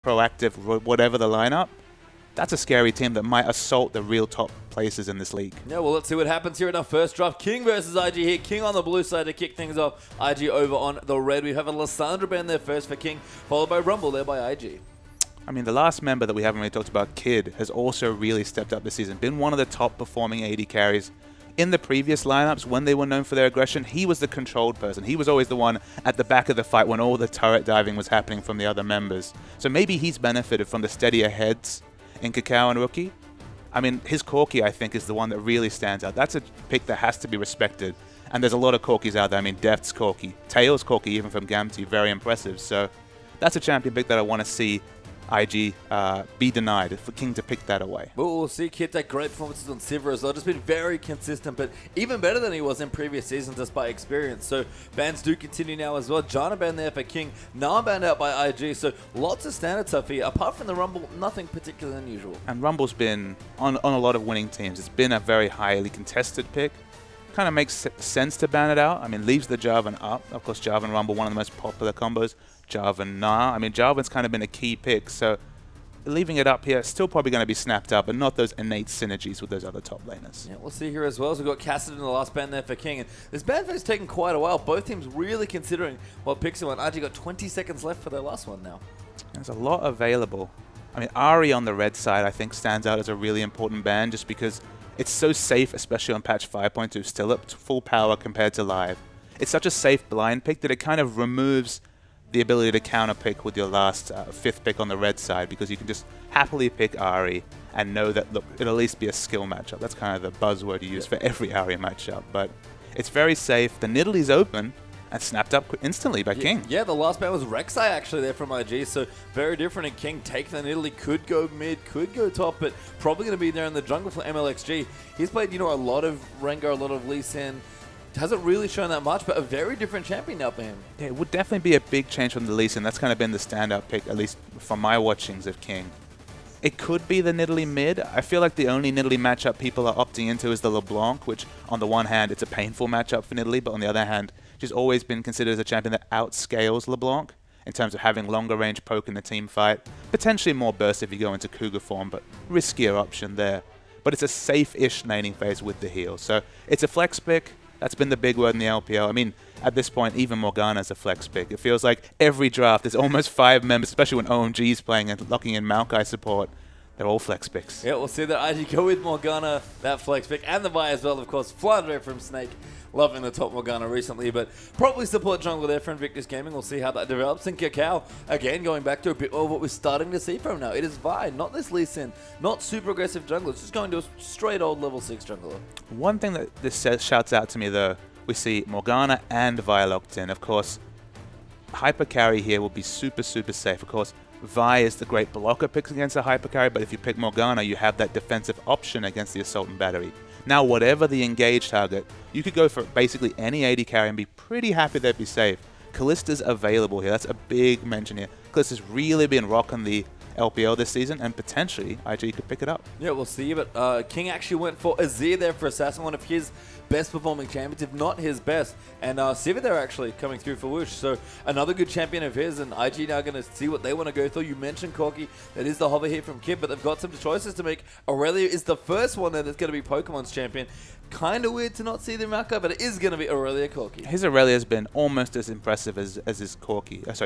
proactive, whatever the lineup, that's a scary team that might assault the real top places in this league. Yeah, well, let's see what happens here in our first draft. King versus IG here. King on the blue side to kick things off. IG over on the red. We have a Lissandra band there first for King, followed by Rumble there by IG. I mean, the last member that we haven't really talked about, Kid, has also really stepped up this season. Been one of the top performing AD carries. In the previous lineups, when they were known for their aggression, he was the controlled person. He was always the one at the back of the fight when all the turret diving was happening from the other members. So maybe he's benefited from the steadier heads in Kakao and Rookie. I mean, his Corki, I think, is the one that really stands out. That's a pick that has to be respected. And there's a lot of Corkis out there. I mean, Deft's Corki, Tails Corki, even from Gamti, very impressive. So that's a champion pick that I want to see IG be denied, for King to pick that away. We'll see Kid take great performances on Sivir as well. Just been very consistent, but even better than he was in previous seasons just by experience. So bans do continue now as well. Jana banned there for King, now banned out by IG. So lots of standard stuff here. Apart from the Rumble, nothing particularly unusual. And Rumble's been on a lot of winning teams. It's been a very highly contested pick. Kind of makes sense to ban it out. I mean, leaves the Jarvan up. Of course, Jarvan Rumble, one of the most popular combos. Jarvan, nah. I mean, Jarvan's kind of been a key pick, so leaving it up here, still probably going to be snapped up, but not those innate synergies with those other top laners. Yeah, we'll see here as well. So we've got Cassidy in the last ban there for King. And this ban phase taken quite a while. Both teams really considering what picks they want. RG got 20 seconds left for their last one now. There's a lot available. I mean, Ahri on the red side, I think, stands out as a really important ban just because it's so safe, especially on patch 5.2, still up to full power compared to live. It's such a safe blind pick that it kind of removes the ability to counter pick with your last 5th pick on the red side, because you can just happily pick Ahri and know that, look, it'll at least be a skill matchup. That's kind of the buzzword you use for every Ahri matchup, but it's very safe. The Nidalee's open and snapped up instantly by King. Yeah, the last ban was Rek'Sai actually there from IG, so very different. And King taking the Nidalee, could go mid, could go top, but probably going to be there in the jungle for MLXG. He's played, a lot of Rengar, a lot of Lee Sin. Hasn't really shown that much, but a very different champion now for him. Yeah, it would definitely be a big change from the Lee Sin. That's kind of been the standout pick, at least from my watchings of King. It could be the Nidalee mid. I feel like the only Nidalee matchup people are opting into is the LeBlanc, which on the one hand, it's a painful matchup for Nidalee, but on the other hand, she's always been considered as a champion that outscales LeBlanc in terms of having longer range poke in the team fight. Potentially more burst if you go into Cougar form, but riskier option there. But it's a safe-ish laning phase with the heal. So it's a flex pick. That's been the big word in the LPL. I mean, at this point, even Morgana's a flex pick. It feels like every draft, there's almost 5 members, especially when OMG's playing and locking in Maokai support. They're all flex picks. Yeah, we'll see that IG go with Morgana, that flex pick, and the Vi as well, of course. Flandre from Snake, loving the top Morgana recently, but probably support jungle there for Invictus Gaming. We'll see how that develops. And Kakao, again, going back to a bit of what we're starting to see from now. It is Vi, not this Lee Sin, not super aggressive jungler. It's just going to a straight old level 6 jungler. One thing that this shouts out to me, though, we see Morgana and Vi locked in. Of course, hyper carry here will be super, super safe. Of course, Vi is the great blocker picks against a hyper carry, but if you pick Morgana, you have that defensive option against the Assault and Battery. Now, whatever the engage target, you could go for basically any AD carry and be pretty happy they'd be safe. Kallista's available here. That's a big mention here. Kallista's really been rocking the LPL this season, and potentially IG could pick it up. Yeah, we'll see, but King actually went for Azir there for Assassin, one of his best performing champions, if not his best. And Sivir there actually coming through for Whoosh. So another good champion of his, and IG now going to see what they want to go through. You mentioned Corki, that is the hover hit from Kid, but they've got some choices to make. Aurelia is the first one that's going to be Pokemon's champion. Kind of weird to not see the Maokai, but it is going to be Aurelia Corki. His Aurelia has been almost as impressive as his Corki. His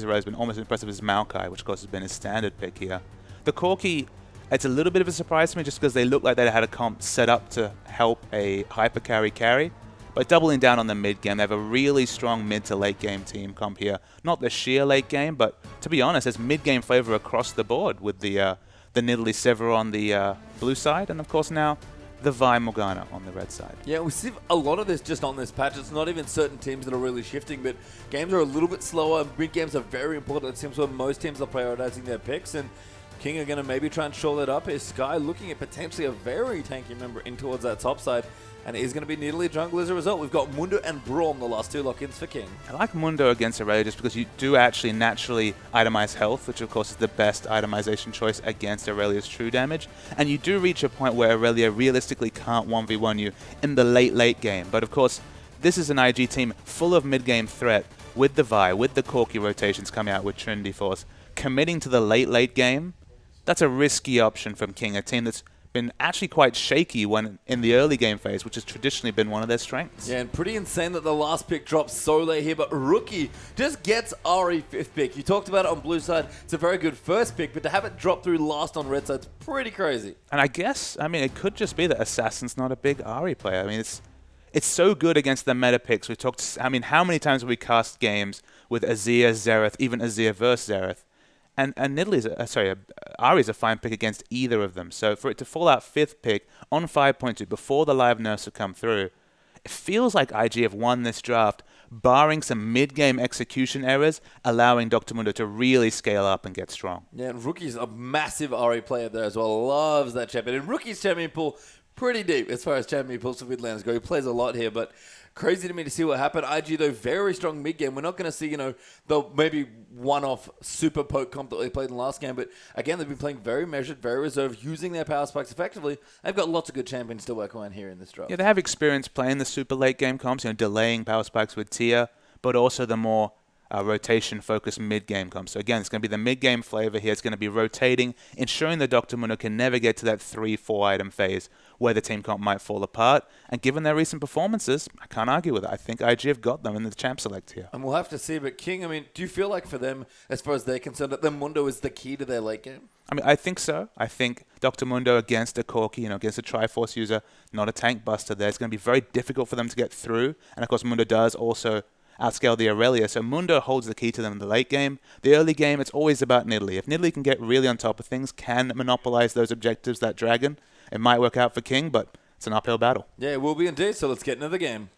Aurelia has been almost as impressive as Maokai, which of course has been his standard pick here. The Corki, it's a little bit of a surprise to me just because they look like they had a comp set up to help a hyper carry. But doubling down on the mid game, they have a really strong mid to late game team comp here. Not the sheer late game, but to be honest, there's mid game flavor across the board with the Nidalee Sivir on the blue side, and of course now the Vi Morgana on the red side. Yeah, we see a lot of this just on this patch. It's not even certain teams that are really shifting, but games are a little bit slower. Mid games are very important. It seems where most teams are prioritizing their picks, and King are going to maybe try and shore that up. Is Sky looking at potentially a very tanky member in towards that top side, and it is going to be Nidalee jungle as a result. We've got Mundo and Braum, the last 2 lock-ins for King. I like Mundo against Aurelia just because you do actually naturally itemize health, which of course is the best itemization choice against Aurelia's true damage. And you do reach a point where Aurelia realistically can't 1v1 you in the late game. But of course, this is an IG team full of mid-game threat with the Vi, with the Corki rotations coming out with Trinity Force. committing to the late game, that's a risky option from King, a team that's been actually quite shaky when in the early game phase, which has traditionally been one of their strengths. Yeah, and pretty insane that the last pick drops so late here, but Rookie just gets Ari 5th pick. You talked about it on blue side. It's a very good first pick, but to have it drop through last on red side is pretty crazy. And I guess, I mean, it could just be that Assassin's not a big Ari player. I mean, it's so good against the meta picks. We talked, I mean, how many times have we cast games with Azir, Xerath, even Azir versus Xerath? And Nidalee's, Ari's a fine pick against either of them. So for it to fall out 5th pick on 5.2 before the live nerfs have come through, it feels like IG have won this draft, barring some mid-game execution errors, allowing Dr. Mundo to really scale up and get strong. Yeah, and Rookie's a massive Ari player there as well. Loves that champion. And Rookie's champion pool pretty deep as far as champion pools for Midlands go. He plays a lot here, but crazy to me to see what happened. IG, though, very strong mid-game. We're not going to see, the maybe one-off super poke comp that they played in the last game, but again, they've been playing very measured, very reserved, using their power spikes effectively. They've got lots of good champions to work on here in this draft. Yeah, they have experience playing the super late game comps, delaying power spikes with Tia, but also the more rotation-focused mid-game comps. So again, it's going to be the mid-game flavor here. It's going to be rotating, ensuring the Dr. Mundo can never get to that 3-4 item phase where the team comp might fall apart. And given their recent performances, I can't argue with it. I think IG have got them in the champ select here. And we'll have to see. But King, I mean, do you feel like for them, as far as they're concerned, that the Mundo is the key to their late game? I mean, I think so. I think Dr. Mundo against a Corki, against a Triforce user, not a tank buster there. It's going to be very difficult for them to get through. And of course, Mundo does also outscale the Aurelia, so Mundo holds the key to them in the late game. The early game, it's always about Nidalee. If Nidalee can get really on top of things, can monopolize those objectives, that dragon, it might work out for King, but it's an uphill battle. Yeah, it will be indeed, so let's get into the game.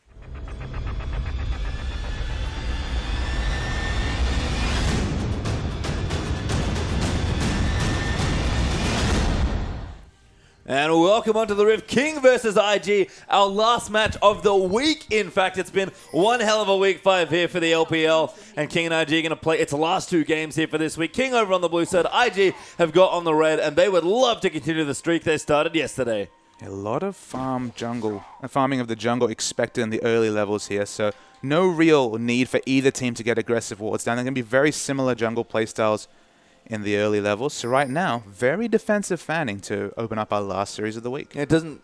And welcome onto the Rift, King versus IG, our last match of the week. In fact, it's been one hell of a week 5 here for the LPL, and King and IG are going to play its last 2 games here for this week. King over on the blue side, IG have got on the red, and they would love to continue the streak they started yesterday. A lot of farming of the jungle expected in the early levels here, so no real need for either team to get aggressive wards down. They're going to be very similar jungle playstyles in the early levels. So right now, very defensive fanning to open up our last series of the week. It doesn't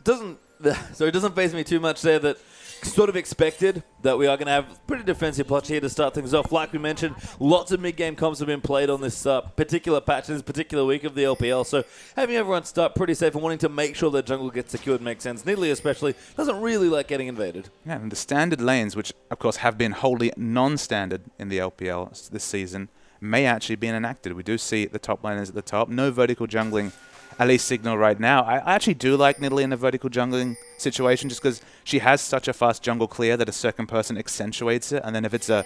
faze me too much there that sort of expected that we are going to have pretty defensive plot here to start things off. Like we mentioned, lots of mid-game comps have been played on this particular patch, this particular week of the LPL. So having everyone start pretty safe and wanting to make sure that jungle gets secured makes sense. Nidalee especially doesn't really like getting invaded. Yeah, and the standard lanes, which of course have been wholly non-standard in the LPL this season, may actually be enacted. We do see the top laners at the top. No vertical jungling, at least signal right now. I actually do like Nidalee in a vertical jungling situation just because she has such a fast jungle clear that a second person accentuates it. And then if it's a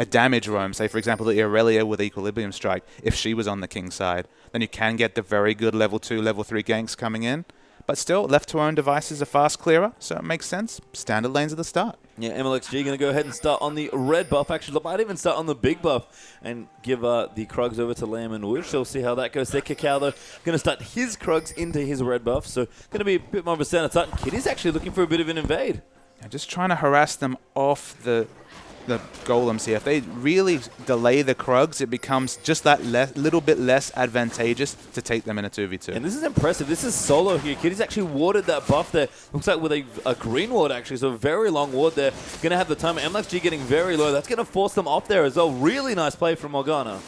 damage roam, say for example the Aurelia with Equilibrium Strike, if she was on the King side, then you can get the very good level 2, level 3 ganks coming in. But still, left to our own devices, a fast clearer, so it makes sense. Standard lanes at the start. Yeah, MLXG going to go ahead and start on the red buff. Actually, they might even start on the big buff and give the Krugs over to Lamb and Woosh. We'll see how that goes. Their Cacao, though, going to start his Krugs into his red buff. So going to be a bit more of a standard start. And Kitty's actually looking for a bit of an invade. Yeah, just trying to harass them off the golems here. If they really delay the Krugs, it becomes just that little bit less advantageous to take them in a 2v2. And this is impressive. This is solo here. Kitty's actually warded that buff there. Looks like with a green ward, actually. So a very long ward there. Going to have the time. MLXG getting very low. That's going to force them off there as well. Really nice play from Morgana.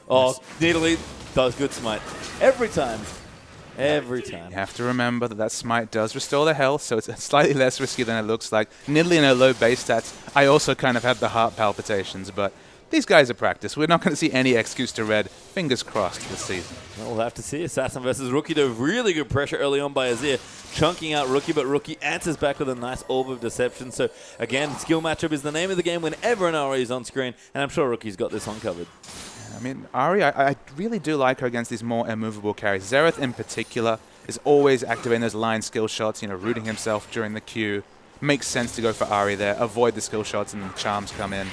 Oh, Nidalee does good smite. Every time. Every time. You have to remember that smite does restore the health, so it's slightly less risky than it looks like. Nidalee in her low base stats, I also kind of have the heart palpitations, but these guys are practice. We're not going to see any excuse to red. Fingers crossed this season. Well, we'll have to see. Assassin versus Rookie, though. Really good pressure early on by Azir, chunking out Rookie, but Rookie answers back with a nice Orb of Deception. So, again, skill matchup is the name of the game whenever an Ari is on screen, and I'm sure Rookie's got this one covered. I mean, Ari, I really do like her against these more immovable carries. Xerath in particular is always activating those line skill shots, rooting himself during the queue. Makes sense to go for Ari there, avoid the skill shots and the charms come in.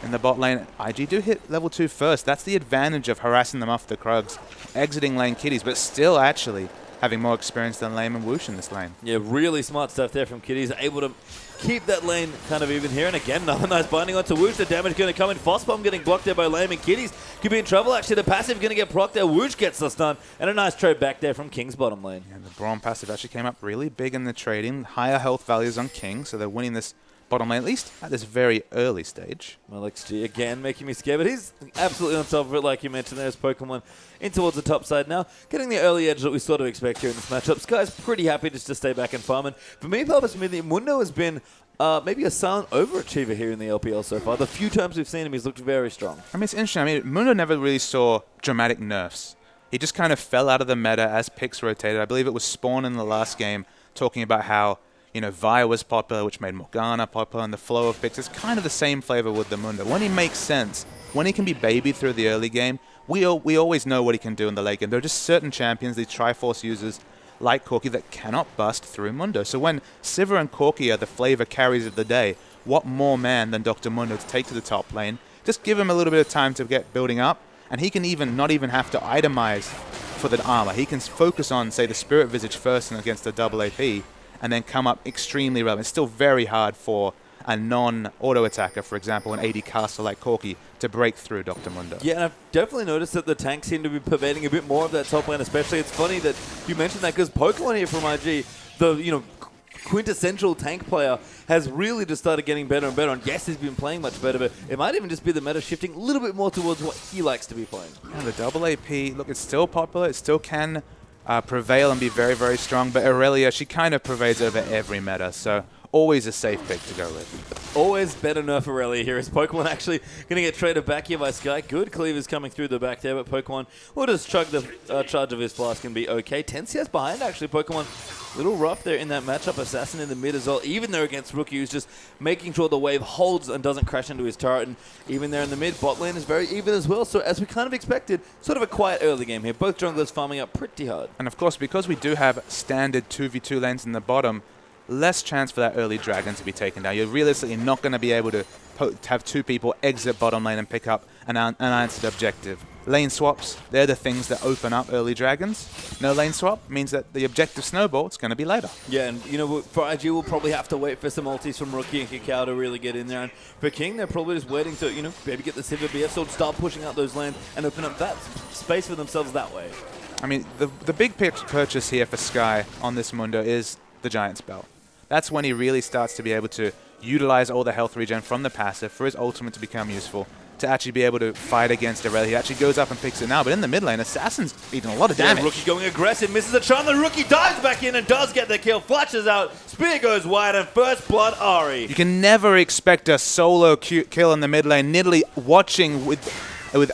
In the bot lane, IG do hit level 2 first. That's the advantage of harassing them off the Krugs, exiting lane Kitties, but still actually having more experience than Lame and Whoosh in this lane. Yeah, really smart stuff there from Kitty's. Able to keep that lane kind of even here. And again, another nice binding onto Whoosh. The damage going to come in. Frostbomb getting blocked there by Lame, and Kitty's could be in trouble. Actually, the passive going to get procced there. Whoosh gets the stun. And a nice trade back there from King's bottom lane. And the Braum passive actually came up really big in the trading. Higher health values on King, so they're winning this bottom lane, at least at this very early stage. Well, XG again making me scared, but he's absolutely on top of it, like you mentioned. There's Pokemon in towards the top side now, getting the early edge that we sort of expect here in this matchup. Sky's pretty happy just to stay back and farm. And for me, personally, Mundo has been maybe a silent overachiever here in the LPL so far. The few times we've seen him, he's looked very strong. I mean, it's interesting. I mean, Mundo never really saw dramatic nerfs. He just kind of fell out of the meta as picks rotated. I believe it was Spawn in the last game talking about how, you know, Vi was popular, which made Morgana popular, and the flow of picks is kind of the same flavor with the Mundo. When he makes sense, when he can be babied through the early game, we always know what he can do in the late game. There are just certain champions, these Triforce users like Corki, that cannot bust through Mundo. So when Sivir and Corki are the flavor carries of the day, what more man than Dr. Mundo to take to the top lane? Just give him a little bit of time to get building up, and he can not even have to itemize for the armor. He can focus on, say, the Spirit Visage first and against the double AP, and then come up extremely relevant. It's still very hard for a non-auto attacker, for example, an AD caster like Corki, to break through Dr. Mundo. Yeah, and I've definitely noticed that the tanks seem to be pervading a bit more of that top lane, especially. It's funny that you mentioned that because Pokemon here from IG, the quintessential tank player, has really just started getting better and better. And yes, he's been playing much better, but it might even just be the meta shifting a little bit more towards what he likes to be playing. Yeah, the double AP, look, it's still popular. It still can prevail and be very, very strong. But Aurelia, she kind of pervades over every meta, so always a safe pick to go with. Always better nerf Aurelia here. Is Pokemon actually going to get traded back here by Sky? Good cleavers coming through the back there, but Pokemon will just chug the charge of his flask and be okay. Tensia's behind, actually. Pokemon a little rough there in that matchup. Assassin in the mid as well. Even there against Rookie, who's just making sure the wave holds and doesn't crash into his turret. And even there in the mid, bot lane is very even as well. So as we kind of expected, sort of a quiet early game here. Both junglers farming up pretty hard. And of course, because we do have standard 2v2 lanes in the bottom, less chance for that early dragon to be taken down. You're realistically not going to be able to have two people exit bottom lane and pick up an unanswered objective. Lane swaps, they're the things that open up early dragons. No lane swap means that the objective snowball is going to be later. Yeah, and for IG, we'll probably have to wait for some ultis from Rookie and Kakao to really get in there. And for King, they're probably just waiting to, maybe get the Sivir BF, so start pushing out those lanes and open up that space for themselves that way. I mean, the big purchase here for Sky on this Mundo is the Giant's Belt. That's when he really starts to be able to utilize all the health regen from the passive for his ultimate to become useful, to actually be able to fight against Aurelia. He actually goes up and picks it now, but in the mid lane, Assassin's eating a lot of damage. Yeah, Rookie going aggressive, misses a charm. The Rookie dives back in and does get the kill, flashes out, spear goes wide, and first blood Ari. You can never expect a solo kill in the mid lane. Nidalee watching with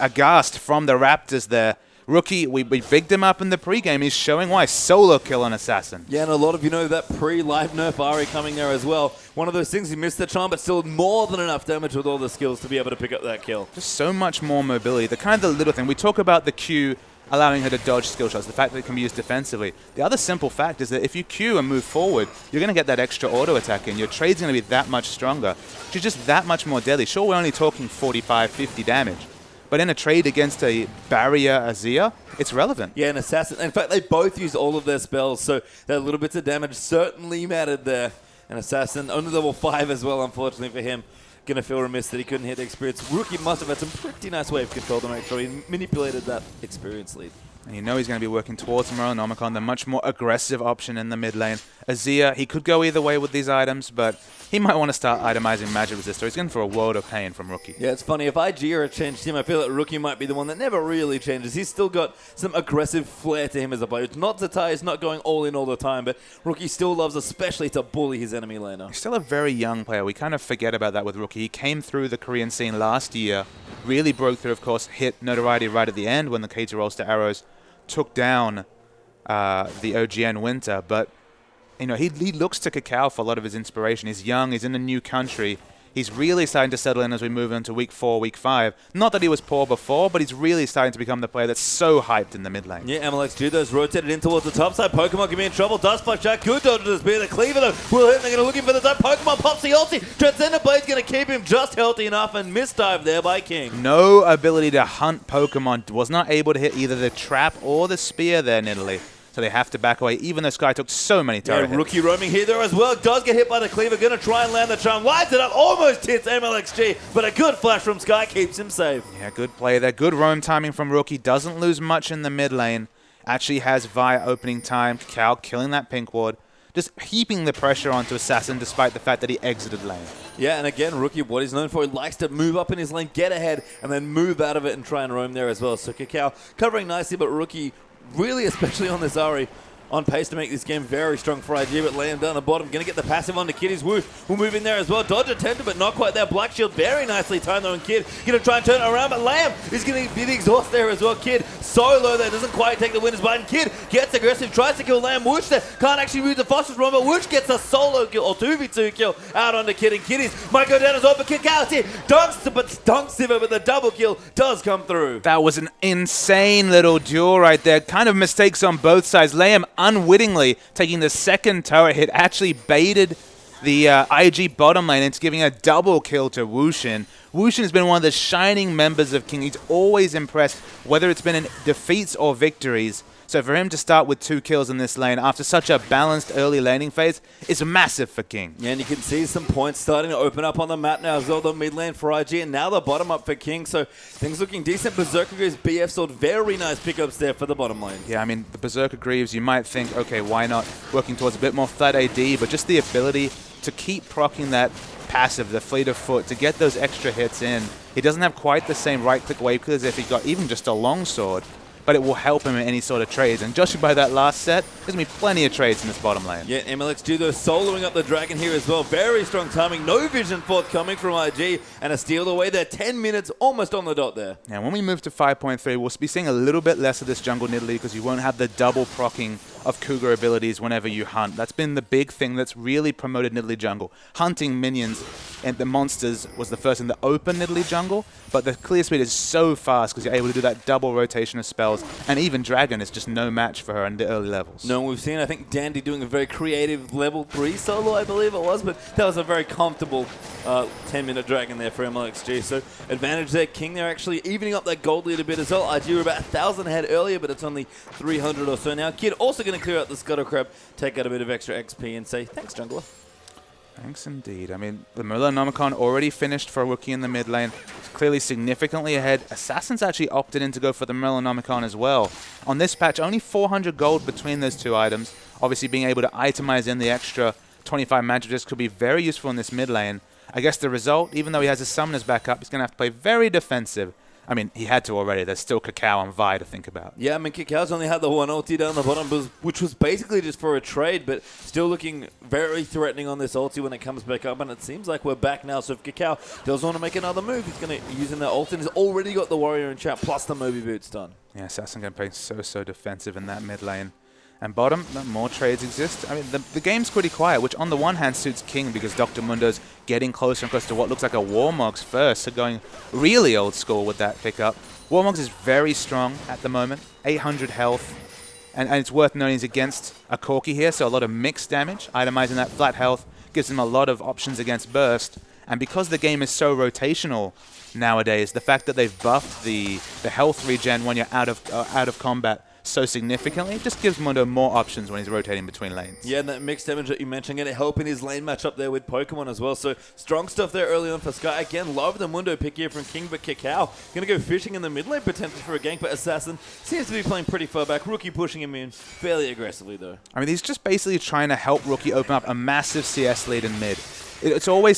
aghast from the Raptors there. Rookie, we bigged him up in the pregame. He's showing why. Solo kill on Assassin. Yeah, and a lot of that pre-live nerf Ari coming there as well. One of those things, he missed the charm, but still more than enough damage with all the skills to be able to pick up that kill. Just so much more mobility. The kind of the little thing. We talk about the Q allowing her to dodge skill shots, the fact that it can be used defensively. The other simple fact is that if you Q and move forward, you're going to get that extra auto attack in. Your trade's going to be that much stronger. She's just that much more deadly. Sure, we're only talking 45, 50 damage. But in a trade against a barrier Azir, it's relevant. Yeah, an Assassin. In fact, they both used all of their spells, so that little bits of damage certainly mattered there. An Assassin, only level 5 as well, unfortunately for him. Going to feel remiss that he couldn't hit the experience. Rookie must have had some pretty nice wave control to make sure he manipulated that experience lead. And you know he's going to be working towards Morellonomicon, the much more aggressive option in the mid lane. Azir, he could go either way with these items, but he might want to start itemizing Magic Resistor. He's going for a world of pain from Rookie. Yeah, it's funny. If IG are a changed team, I feel that Rookie might be the one that never really changes. He's still got some aggressive flair to him as a player. It's not Zatai, he's not going all in all the time, but Rookie still loves especially to bully his enemy laner. He's still a very young player. We kind of forget about that with Rookie. He came through the Korean scene last year, really broke through, of course, hit notoriety right at the end when the K2 Rolster Arrows took down the OGN Winter, but he looks to Kakao for a lot of his inspiration. He's young, he's in a new country. He's really starting to settle in as we move into week 4, week 5. Not that he was poor before, but he's really starting to become the player that's so hyped in the mid lane. Yeah, MLX Judo's rotated in towards the top side. Pokemon can be in trouble. Does flash out. Good dodge to the spear. The cleaver though will hit. They're going to look in for the top. Pokemon pops the ulti. Transcendent Blade's going to keep him just healthy enough, and misdive there by King. No ability to hunt Pokemon. Was not able to hit either the trap or the spear there, Nidalee. so they have to back away, even though Sky took so many turret hits. Rookie roaming here there as well. Does get hit by the cleaver. Going to try and land the charm. Lights it up. Almost hits MLXG, but a good flash from Sky keeps him safe. Yeah, good play there. Good roam timing from Rookie. Doesn't lose much in the mid lane. Actually has Vi opening time. Kakao killing that pink ward. Just heaping the pressure onto Assassin despite the fact that he exited lane. Yeah, and again, Rookie, what he's known for, he likes to move up in his lane, get ahead, and then move out of it and try and roam there as well. So Kakao covering nicely, but Rookie really, especially on this Ari, on pace to make this game very strong for IG, but laying down the bottom. Going to get the passive onto Kitty's Woosh. Will move in there as well. Dodge attempted, but not quite there. Black Shield very nicely timed though, and Kid going to try and turn it around, but Lamb is going to be the exhaust there as well. Kid so low there, doesn't quite take the winner's bite, and Kid gets aggressive, tries to kill Lamb. Woosh there can't actually move the fastest run, but Woosh gets a solo kill, or 2v2 kill out onto Kid, and Kitty's might go down as well, but Kid Cows here dunks him, but the double kill does come through. That was an insane little duel right there. Kind of mistakes on both sides. Lamb unwittingly taking the second turret hit, actually baited the IG bottom lane into giving a double kill to Wushin. Wushin has been one of the shining members of King. He's always impressed, whether it's been in defeats or victories. So for him to start with 2 kills in this lane after such a balanced early laning phase is massive for King. Yeah, and you can see some points starting to open up on the map now as well. The mid lane for IG, and now the bottom up for King. So things looking decent. Berserker Greaves, BF Sword, very nice pickups there for the bottom lane. Yeah, I mean, the Berserker Greaves, you might think, okay, why not working towards a bit more flat AD, but just the ability to keep proccing that passive, the fleet of foot, to get those extra hits in. He doesn't have quite the same right-click wave clear as if he got even just a longsword, but it will help him in any sort of trades. And judging by that last set, there's going to be plenty of trades in this bottom lane. Yeah, MLXG though soloing up the dragon here as well. Very strong timing. No vision forthcoming from IG, and a steal away there. 10 minutes almost on the dot there. Now, when we move to 5.3, we'll be seeing a little bit less of this jungle Nidalee because you won't have the double proccing of Cougar abilities whenever you hunt. That's been the big thing that's really promoted Nidalee jungle. Hunting minions and the monsters was the first in the open Nidalee jungle, but the clear speed is so fast because you're able to do that double rotation of spells, and even Dragon is just no match for her in the early levels. No, we've seen, I think, Dandy doing a very creative level 3 solo, I believe it was, but that was a very comfortable 10-minute Dragon there for MLXG. So advantage there. King there actually evening up that gold lead a bit as well. IG were about 1,000 ahead earlier, but it's only 300 or so now. Kid also going to clear out the Scuttle Crab, take out a bit of extra XP and say, thanks, jungler. Thanks indeed. I mean, the Murlonomicon already finished for a Wookiee in the mid lane. It's clearly significantly ahead. Assassin's actually opted in to go for the Murlonomicon as well. On this patch, only 400 gold between those two items. Obviously, being able to itemize in the extra 25 magic discs could be very useful in this mid lane. I guess the result, even though he has his summoners back up, he's going to have to play very defensive. I mean, he had to already. There's still Kakao and Vi to think about. Yeah, I mean, Kakao's only had the one ulti down the bottom, which was basically just for a trade, but still looking very threatening on this ulti when it comes back up, and it seems like we're back now. So if Kakao does want to make another move, he's going to use in that ult, and he's already got the Warrior in chat, plus the Moby Boots done. Yeah, Assassin going to play so defensive in that mid lane. And bottom, more trades exist. I mean, the game's pretty quiet, which on the one hand suits King because Dr. Mundo's getting closer and closer to what looks like a Warmog's first, so going really old school with that pickup. Warmog's is very strong at the moment, 800 health, and it's worth noting he's against a Corki here, so a lot of mixed damage. Itemizing that flat health gives him a lot of options against burst, and because the game is so rotational nowadays, the fact that they've buffed the health regen when you're out of combat so significantly, just gives Mundo more options when he's rotating between lanes. Yeah, and that mixed damage that you mentioned, going to help in his lane matchup there with Pokemon as well. So strong stuff there early on for Sky. Again, love the Mundo pick here from King, but Kakao going to go fishing in the mid lane potentially for a gank, but Assassin seems to be playing pretty far back. Rookie pushing him in fairly aggressively though. I mean, he's just basically trying to help Rookie open up a massive CS lead in mid. It's already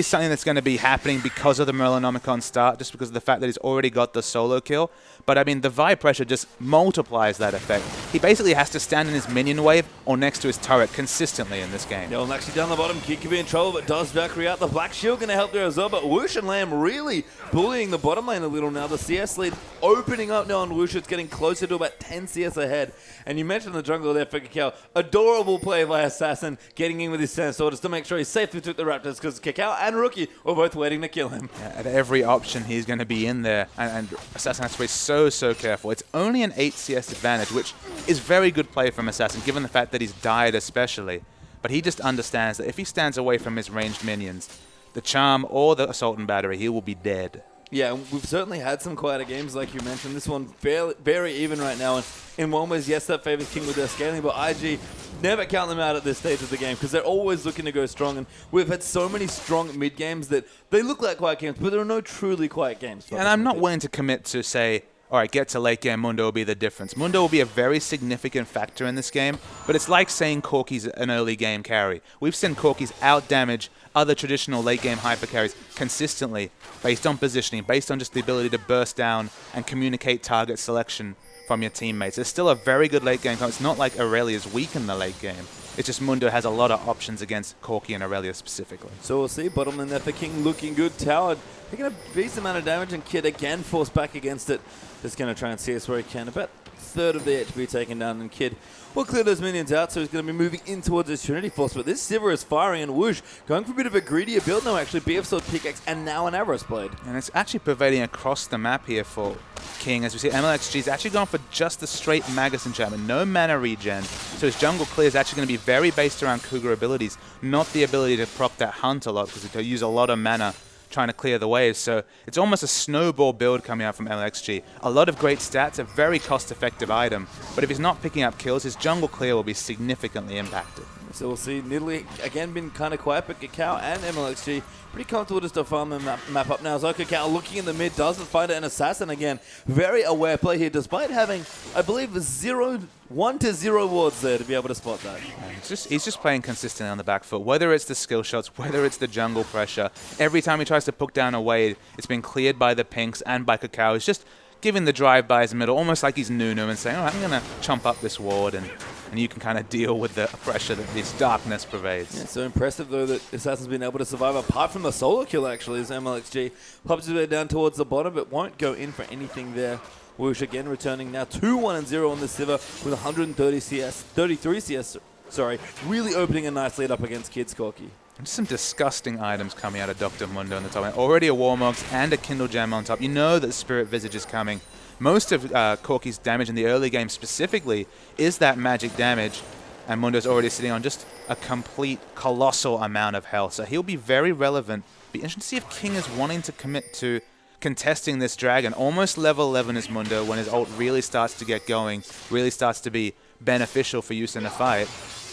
something that's going to be happening because of the Murlonomicon start, just because of the fact that he's already got the solo kill. But I mean, the Vi pressure just multiplies that effect. He basically has to stand in his minion wave or next to his turret consistently in this game. Yeah, well, actually down the bottom, Kid could be in trouble, but does Valkyrie out. The Black Shield going to help there as well, but Whoosh and Lamb really bullying the bottom lane a little now. The CS lead opening up now on Whoosh. It's getting closer to about 10 CS ahead. And you mentioned the jungle there for Kakao. Adorable play by Assassin, getting in with his Sand Sword just to make sure he safely took the Raptors, because Kakao and Rookie were both waiting to kill him. Yeah, at every option, he's going to be in there, and Assassin has to be so careful. It's only an 8 CS advantage, which is very good play from Assassin, given the fact that he's died especially. But he just understands that if he stands away from his ranged minions, the Charm or the Assault and Battery, he will be dead. Yeah, and we've certainly had some quieter games, like you mentioned. This one very even right now. And in one ways, yes, that favors King with their scaling, but IG, never count them out at this stage of the game because they're always looking to go strong. And we've had so many strong mid games that they look like quiet games, but there are no truly quiet games. And I'm not willing to commit to say, all right, get to late game, Mundo will be the difference. Mundo will be a very significant factor in this game, but it's like saying Corki's an early game carry. We've seen Corki's out-damage other traditional late game hyper carries consistently based on positioning, based on just the ability to burst down and communicate target selection from your teammates. It's still a very good late game. It's not like Aurelia's weak in the late game. It's just Mundo has a lot of options against Corki and Aurelia specifically. So we'll see. Bottom lane there for King looking good. Tower taking a decent amount of damage, and Kid again forced back against it. Just going to try and see us where he can. About a third of the HP taken down, and Kid will clear those minions out, so he's going to be moving in towards his Trinity Force. But this Sivir is firing, and Whoosh going for a bit of a greedier build now, actually. BF Sword Pickaxe and now an Avarice Blade. And it's actually pervading across the map here for King. As we see, MLXG's actually gone for just the straight Magus enchantment, no mana regen. So his jungle clear is actually going to be very based around Cougar abilities, not the ability to prop that hunt a lot, because it will use a lot of mana trying to clear the waves. So it's almost a snowball build coming out from LXG. A lot of great stats, a very cost-effective item, but if he's not picking up kills, his jungle clear will be significantly impacted. So we'll see Nidalee again been kind of quiet, but Cacao and MLXG pretty comfortable just to farm the map up now. So Cacao looking in the mid, doesn't find an assassin again. Very aware play here, despite having, I believe, 1 to 0 wards there to be able to spot that. He's just playing consistently on the back foot, whether it's the skill shots, whether it's the jungle pressure. Every time he tries to put down a wave, it's been cleared by the pinks and by Cacao. He's just giving the drive by his middle, almost like he's Nunu, and saying, all right, I'm going to chomp up this ward, and you can kind of deal with the pressure that this darkness pervades. Yeah, so impressive, though, that Assassin's been able to survive, apart from the solo kill, actually, as MLXG pops his way down towards the bottom, but won't go in for anything there. Whoosh again returning now 2-1-0 on the Sivir with 130 CS, 33 CS, sorry, really opening a nice lead up against Kids Corki. Just some disgusting items coming out of Dr. Mundo on the top end. Already a Warmogs and a Kindle Gem on top. You know that Spirit Visage is coming. Most of Corki's damage in the early game specifically is that magic damage, and Mundo's already sitting on just a complete colossal amount of health. So he'll be very relevant. Be interesting to see if King is wanting to commit to contesting this dragon. Almost level 11 is Mundo when his ult really starts to get going, really starts to be beneficial for use in a fight.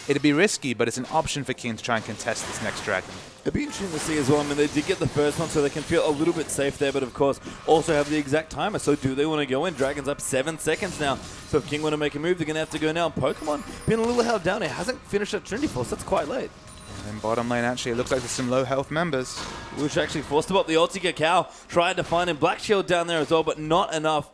It'd be risky, but it's an option for King to try and contest this next dragon. It'd be interesting to see as well. I mean, they did get the first one, so they can feel a little bit safe there, but of course, also have the exact timer. So do they want to go in? Dragon's up 7 seconds now. So if King want to make a move, they're going to have to go now. Pokemon being a little held down. It hasn't finished at Trinity Force. That's quite late. And then bottom lane, actually, it looks like there's some low health members. Whoosh actually forced him up the ulti. Cacao tried to find him. Black Shield down there as well, but not enough.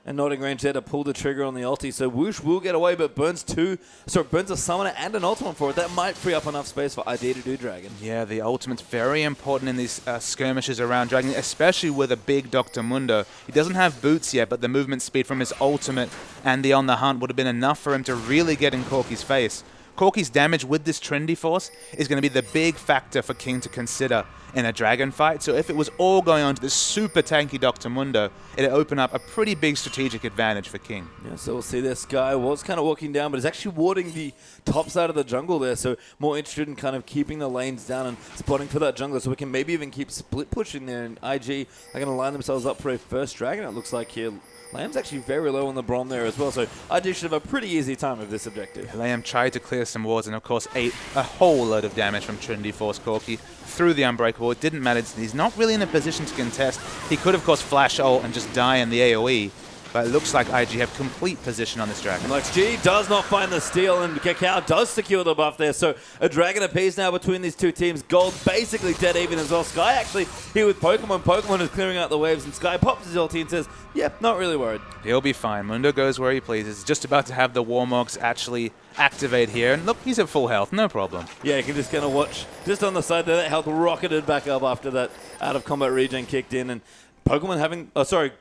And not in range there to pull the trigger on the ulti. So Whoosh will get away, but burns a summoner and an ultimate for it. That might free up enough space for ID to do Dragon. Yeah, the ultimate's very important in these skirmishes around Dragon, especially with a big Dr. Mundo. He doesn't have boots yet, but the movement speed from his ultimate and the On the Hunt would have been enough for him to really get in Corki's face. Corki's damage with this Trinity Force is going to be the big factor for King to consider in a dragon fight. So if it was all going on to this super tanky Dr. Mundo, it'd open up a pretty big strategic advantage for King. Yeah, so we'll see there. Sky was kind of walking down, but is actually warding the top side of the jungle there. So more interested in kind of keeping the lanes down and spotting for that jungler, so we can maybe even keep split pushing there. And IG are going to line themselves up for a first dragon, it looks like here. Lamb's actually very low on the Brom there as well, so IG should have a pretty easy time of this objective. Lamb tried to clear some wards and, of course, ate a whole load of damage from Trinity Force Corki through the Unbreakable. It didn't matter. He's not really in a position to contest. He could, of course, flash ult and just die in the AoE, but it looks like IG have complete position on this dragon. LXG does not find the steal, and Cacao does secure the buff there. So a dragon apiece now between these two teams. Gold basically dead even as well. Sky actually here with Pokemon. Pokemon is clearing out the waves, and Sky pops his ulti and says, yeah, not really worried. He'll be fine. Mundo goes where he pleases. He's just about to have the Warmogs actually activate here. And look, he's at full health. No problem. Yeah, you can just kind of watch. Just on the side there, that health rocketed back up after that out-of-combat regen kicked in. And Pokemon having,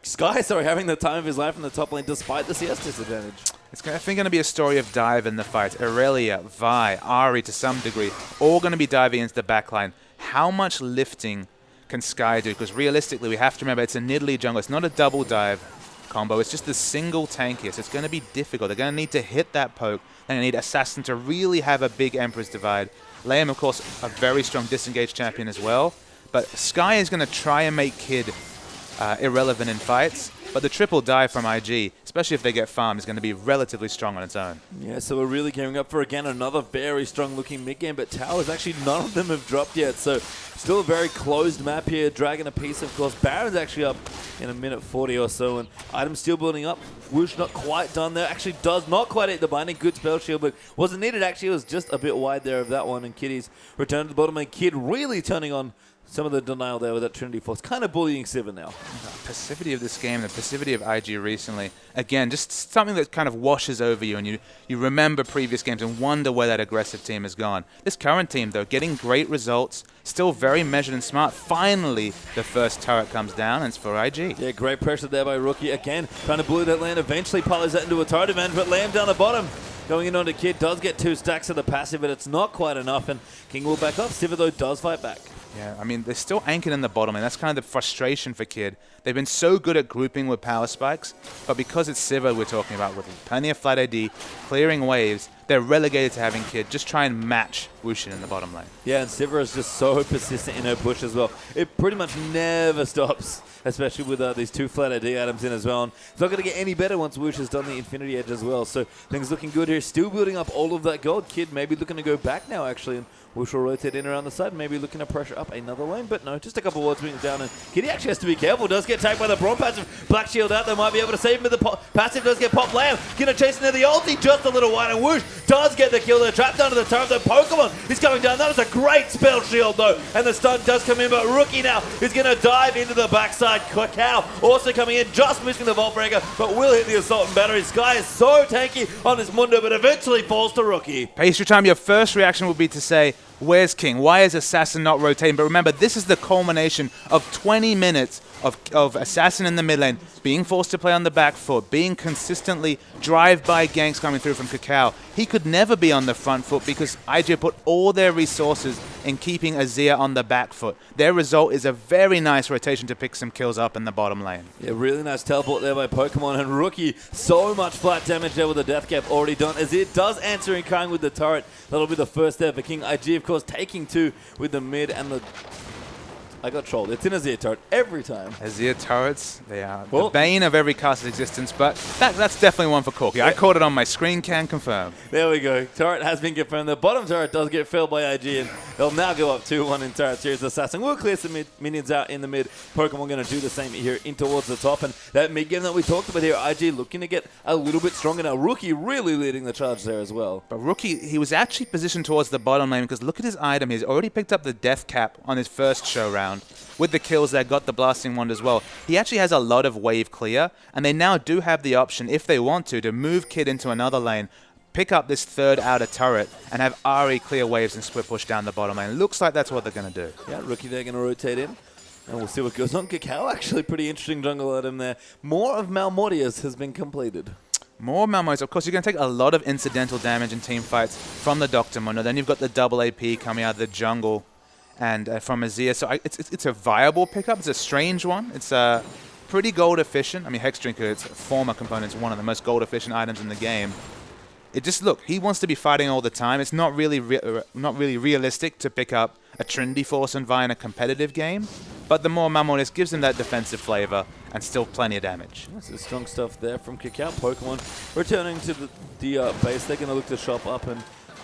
Sky having the time of his life in the top lane despite the CS disadvantage. It's, I think, going to be a story of dive in the fight. Aurelia, Vi, Ari to some degree, all going to be diving into the backline. How much lifting can Sky do? Because realistically, we have to remember it's a Nidalee jungle. It's not a double dive combo. It's just the single tank here. So it's going to be difficult. They're going to need to hit that poke. They're going to need Assassin to really have a big Emperor's Divide. Liam, of course, a very strong disengaged champion as well. But Sky is going to try and make Kid irrelevant in fights. But the triple dive from IG, especially if they get farmed, is going to be relatively strong on its own. Yeah, so we're really gearing up for, again, another very strong-looking mid-game, but towers, actually, none of them have dropped yet, so still a very closed map here. Dragon a piece, of course. Baron's actually up in a minute 40 or so, and items still building up. Whoosh not quite done there. Actually does not quite hit the binding. Good spell shield, but wasn't needed. Actually, it was just a bit wide there of that one, and Kitty's return to the bottom lane. Kid really turning on some of the denial there with that Trinity Force, kind of bullying Sivir now. The passivity of this game, the passivity of IG recently, again, just something that kind of washes over you, and you remember previous games and wonder where that aggressive team has gone. This current team, though, getting great results, still very measured and smart. Finally, the first turret comes down, and it's for IG. Yeah, great pressure there by Rookie. Again, trying to bully that lane. Eventually pilots that into a turret advantage, but Lamb down the bottom. Going in onto Kid, does get 2 stacks of the passive, but it's not quite enough, and King will back up. Sivir, though, does fight back. Yeah, I mean, they're still anchored in the bottom, and that's kind of the frustration for Kid. They've been so good at grouping with power spikes, but because it's Sivir we're talking about with plenty of flat AD, clearing waves, they're relegated to having Kid just try and match Wushin in the bottom lane. Yeah, and Sivir is just so persistent in her push as well. It pretty much never stops, especially with these 2 flat AD items in as well. And it's not going to get any better once Wush has done the Infinity Edge as well. So things looking good here. Still building up all of that gold. Kid maybe looking to go back now, actually. And Wush will rotate in around the side, maybe looking to pressure up another lane. But no, just a couple wards moving down. And Kitty actually has to be careful. Does get tagged by the Brawn passive. Black Shield out. They might be able to save him, but the passive does get popped. Lamb gonna chase into the ulti just a little wide. And Wush does get the kill. They're trapped under the turret. The Pokemon is coming down. That was a great spell shield, though. And the stun does come in, but Rookie now is going to dive into the backside. Cacao also coming in, just missing the Vault Breaker, but will hit the Assault and Battery. Sky is so tanky on this Mundo, but eventually falls to Rookie. Pastry time, your first reaction would be to say, where's King? Why is Assassin not rotating? But remember, this is the culmination of 20 minutes of Assassin in the mid lane, being forced to play on the back foot, being consistently drive-by ganks coming through from Cacao. He could never be on the front foot because IG put all their resources in keeping Azir on the back foot. Their result is a very nice rotation to pick some kills up in the bottom lane. Yeah, really nice teleport there by Pokemon, and Rookie, so much flat damage there with the death cap already done. Azir does answer in kind with the turret. That'll be the first there for King. IG, of course, taking 2 with the mid and the... I got trolled. It's an Azir turret every time. Azir turrets, they are the bane of every cast's existence, but that's definitely one for Corky. I caught it on my screen, can confirm. There we go. Turret has been confirmed. The bottom turret does get filled by IG, and they'll now go up 2-1 in turret series. Assassin will clear some minions out in the mid. Pokemon going to do the same here in towards the top, and that mid game that we talked about here, IG looking to get a little bit stronger now. Rookie really leading the charge there as well. But Rookie, he was actually positioned towards the bottom lane because look at his item. He's already picked up the death cap on his first show round. With the kills there, got the blasting wand as well. He actually has a lot of wave clear, and they now do have the option, if they want to move Kid into another lane, pick up this third outer turret, and have Ari clear waves and split push down the bottom lane. Looks like that's what they're going to do. Yeah, Rookie, they're going to rotate in, and we'll see what goes on. Cacao, actually pretty interesting jungle item there. More of Malmortius has been completed. More Malmortius. Of course, you're going to take a lot of incidental damage in team fights from the Dr. Mundo. Then you've got the double AP coming out of the jungle. And from Azir, so it's a viable pickup. It's a strange one. It's pretty gold efficient. I mean, Hex Drinker, its former component, is one of the most gold efficient items in the game. It just look, he wants to be fighting all the time. It's not really realistic to pick up a Trinity Force and Vi in a competitive game. But the more Malmortius gives him that defensive flavor and still plenty of damage. This is strong stuff there from Cacao. Pokemon returning to the base. They're going to look to shop up and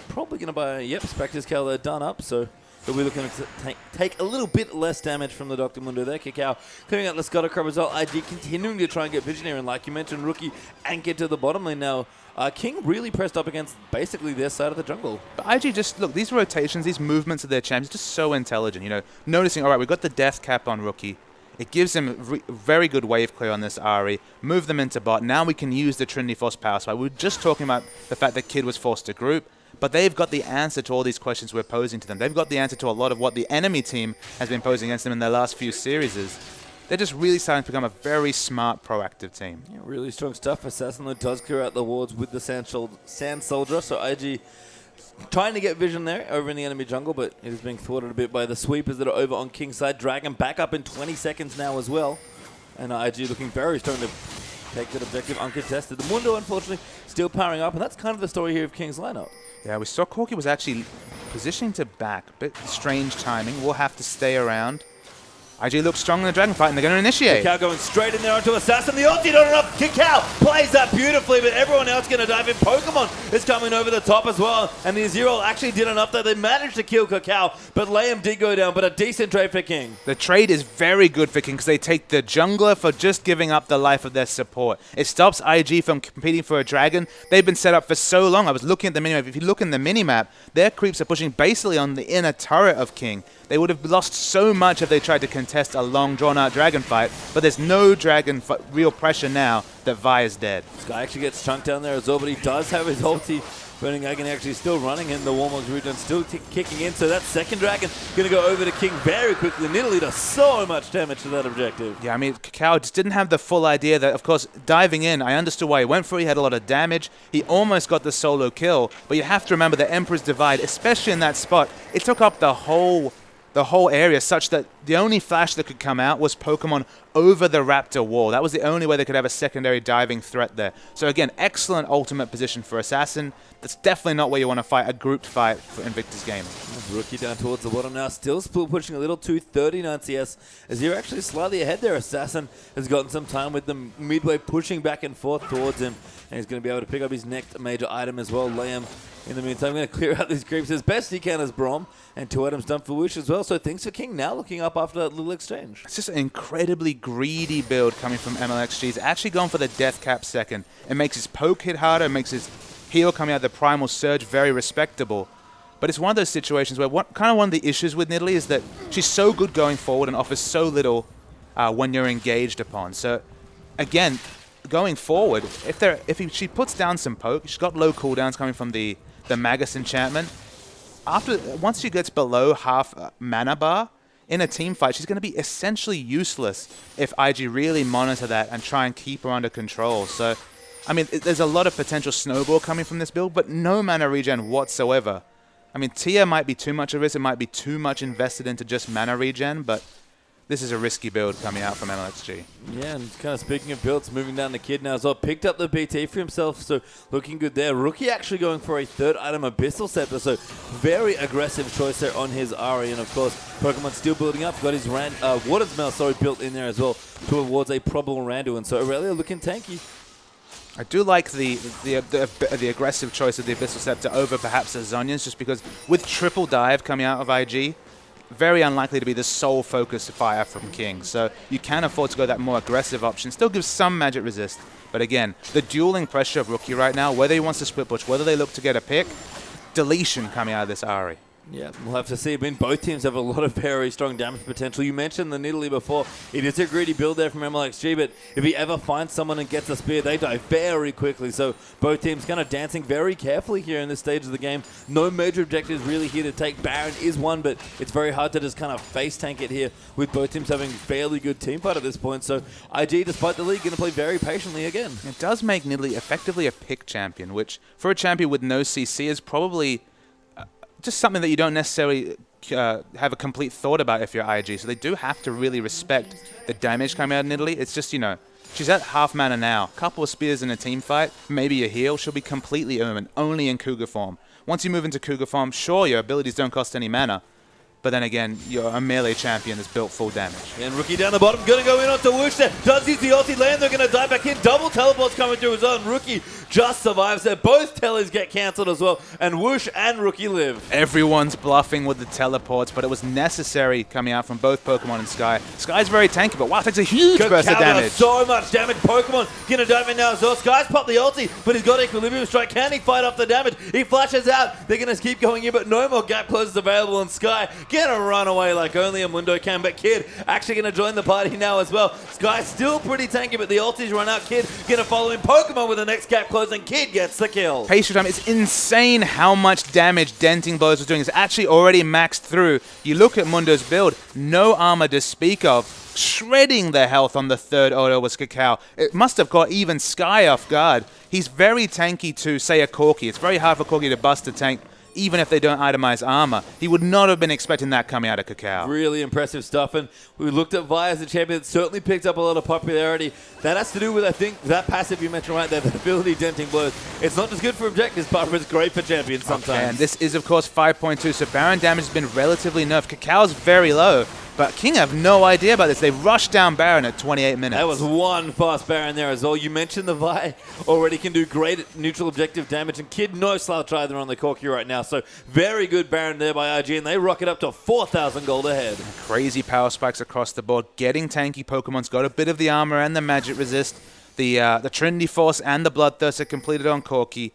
probably going to buy Spectre's Cal. They're done up, so. But we're looking to take a little bit less damage from the Dr. Mundo there. Cacao clearing out the Scuttle Crab as well. IG continuing to try and get Visionary, and like you mentioned, Rookie anchored to the bottom lane now. King really pressed up against basically their side of the jungle. But IG just, look, these rotations, these movements of their champs, just so intelligent. You know, noticing, all right, we've got the death cap on Rookie. It gives him very good wave clear on this Ari. Move them into bot. Now we can use the Trinity Force power spike. We were just talking about the fact that Kid was forced to group. But they've got the answer to all these questions we're posing to them. They've got the answer to a lot of what the enemy team has been posing against them in their last few series. They're just really starting to become a very smart, proactive team. Yeah, really strong stuff. Assassin does clear out the wards with the Sand Soldier. So IG trying to get vision there over in the enemy jungle, but it is being thwarted a bit by the sweepers that are over on King's side. Dragon back up in 20 seconds now as well. And IG looking very strong to take that objective uncontested. The Mundo, unfortunately, still powering up, and that's kind of the story here of King's lineup. Yeah, we saw Corky was actually positioning to back. Bit strange timing. We'll have to stay around. IG looks strong in the dragon fight, and they're going to initiate. Kakao going straight in there onto Assassin. The ulti not enough. Kakao plays that beautifully, but everyone else going to dive in. Pokemon is coming over the top as well, and the Zero actually did enough that they managed to kill Kakao, but Liam did go down, but a decent trade for King. The trade is very good for King because they take the jungler for just giving up the life of their support. It stops IG from competing for a dragon. They've been set up for so long. I was looking at the minimap. If you look in the minimap, their creeps are pushing basically on the inner turret of King. They would have lost so much if they tried to contest a long, drawn-out dragon fight, but there's no dragon real pressure now that Vi is dead. Sky actually gets chunked down there as well, but he does have his ulti. Burning Agony actually still running in the Warmog's region, still kicking in, so that second dragon going to go over to King very quickly. Nidalee does so much damage to that objective. Yeah, I mean, Kakao just didn't have the full idea that, of course, diving in, I understood why he went for it. He had a lot of damage. He almost got the solo kill, but you have to remember the Emperor's Divide, especially in that spot, it took up the whole area such that the only flash that could come out was Pokemon over the Raptor wall. That was the only way they could have a secondary diving threat there. So again, excellent ultimate position for Assassin. That's definitely not where you want to fight a grouped fight for Invictus Gaming. Rookie down towards the bottom now, still pushing a little 239 CS as you're actually slightly ahead there. Assassin has gotten some time with them midway pushing back and forth towards him, and he's going to be able to pick up his next major item as well. Liam, in the meantime, going to clear out these creeps as best he can as Brom, and 2 items done for Wish as well. So things for King now looking up after that little exchange. It's just an incredibly greedy build coming from MLXG. He's actually gone for the death cap second. It makes his poke hit harder, it makes his heal coming out of the Primal Surge very respectable. But it's one of those situations where one of the issues with Nidalee is that she's so good going forward and offers so little when you're engaged upon. So again, going forward, she puts down some poke, she's got low cooldowns coming from the Magus enchantment. Once she gets below half mana bar, in a team fight, she's going to be essentially useless if IG really monitor that and try and keep her under control. So, I mean, there's a lot of potential snowball coming from this build, but no mana regen whatsoever. I mean, Tia might be too much of a risk, it might be too much invested into just mana regen, but this is a risky build coming out from MLXG. Yeah, and kind of speaking of builds, moving down to Kid now as well. Picked up the BT for himself, so looking good there. Rookie actually going for a third item, Abyssal Scepter, so very aggressive choice there on his Ari. And of course, Pokemon still building up. Got his Water Smell, built in there as well towards a probable Randuin. So Aurelia looking tanky. I do like the aggressive choice of the Abyssal Scepter over perhaps the Zhonya's, just because with triple dive coming out of IG, very unlikely to be the sole focus fire from King. So you can afford to go that more aggressive option. Still gives some magic resist. But again, the dueling pressure of Rookie right now, whether he wants to split push, whether they look to get a pick, deletion coming out of this Ari. Yeah, we'll have to see. I mean, both teams have a lot of very strong damage potential. You mentioned the Nidalee before. It is a greedy build there from MLXG, but if he ever finds someone and gets a spear, they die very quickly. So both teams kind of dancing very carefully here in this stage of the game. No major objectives really here to take. Baron is one, but it's very hard to just kind of face tank it here with both teams having fairly good team fight at this point. So IG, despite the lead, going to play very patiently again. It does make Nidalee effectively a pick champion, which for a champion with no CC is probably just something that you don't necessarily have a complete thought about if you're IG. So they do have to really respect the damage coming out of Nidalee. It's just, you know, she's at half mana now. Couple of spears in a team fight, maybe a heal. She'll be completely Ermin, only in Cougar form. Once you move into Cougar form, sure, your abilities don't cost any mana. But then again, you're a melee champion that's built full damage. And Rookie down the bottom, going to go in onto Whoosh there. Does use the ulti land, they're going to dive back in. Double teleports coming through his own. Rookie just survives there. Both tellies get cancelled as well. And Whoosh and Rookie live. Everyone's bluffing with the teleports, but it was necessary coming out from both Pokemon and Sky. Sky's very tanky, but wow, takes a huge burst of damage. So much damage. Pokemon going to dive in now as well. Sky's popped the ulti, but he's got Equilibrium Strike. Can he fight off the damage? He flashes out. They're going to keep going in, but no more gap closes available. And Sky going to run away like only a Mundo can, but Kid actually going to join the party now as well. Sky's still pretty tanky, but the ulti's run out. Kid going to follow in. Pokemon with the next gap close, and Kid gets the kill. Patient time, it's insane how much damage Denting Blows was doing. It's actually already maxed through. You look at Mundo's build, no armor to speak of. Shredding the health on the third auto was Kakao. It must have caught even Sky off guard. He's very tanky to, say, a Corki. It's very hard for Corki to bust a tank, even if they don't itemize armor. He would not have been expecting that coming out of Kakao. Really impressive stuff, and we looked at Vi as a champion. It certainly picked up a lot of popularity. That has to do with, I think, that passive you mentioned right there, the ability Denting Blows. It's not just good for objectives, but it's great for champions sometimes. Okay, and this is, of course, 5.2, so Baron damage has been relatively nerfed. Kakao's very low. But King have no idea about this. They rushed down Baron at 28 minutes. That was one fast Baron there as well. You mentioned the Vi already can do great neutral objective damage, and Kid no slouch either on the Corki right now. So very good Baron there by IG, and they rocket up to 4,000 gold ahead. Crazy power spikes across the board. Getting tanky Pokemon's got a bit of the armor and the magic resist. The Trinity Force and the Bloodthirst are completed on Corki.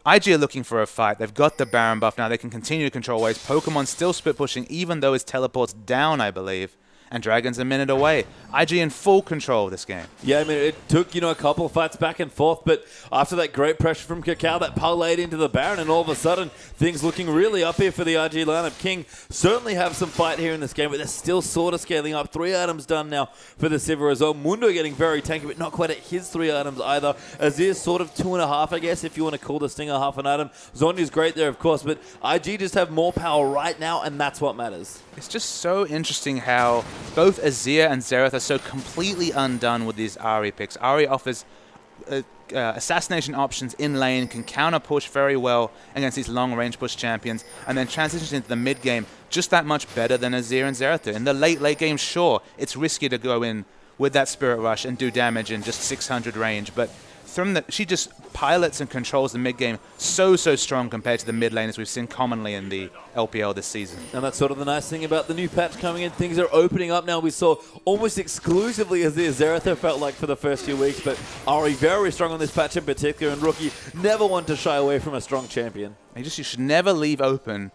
IG are looking for a fight. They've got the Baron buff now. They can continue to control waves. Pokemon still split pushing, even though his teleport's down, I believe. And Dragon's a minute away. IG in full control of this game. Yeah, I mean, it took, a couple of fights back and forth, but after that great pressure from Kakao, that parlayed into the Baron, and all of a sudden, things looking really up here for the IG lineup. King certainly have some fight here in this game, but they're still sort of scaling up. 3 items done now for the Sivir as well. Mundo getting very tanky, but not quite at his 3 items either. Azir's sort of 2.5, I guess, if you want to call the Stinger half an item. Zonya's great there, of course, but IG just have more power right now, and that's what matters. It's just so interesting how both Azir and Xerath are so completely undone with these Ahri picks. Ahri offers assassination options in lane, can counter push very well against these long range push champions, and then transitions into the mid game just that much better than Azir and Xerath do. In the late game, sure, it's risky to go in with that Spirit Rush and do damage in just 600 range, but she just pilots and controls the mid game so strong compared to the mid lane as we've seen commonly in the LPL this season. And that's sort of the nice thing about the new patch coming in. Things are opening up now. We saw almost exclusively Azir Xerath felt like for the first few weeks, but Ahri very strong on this patch in particular, and Rookie never want to shy away from a strong champion. You should never leave open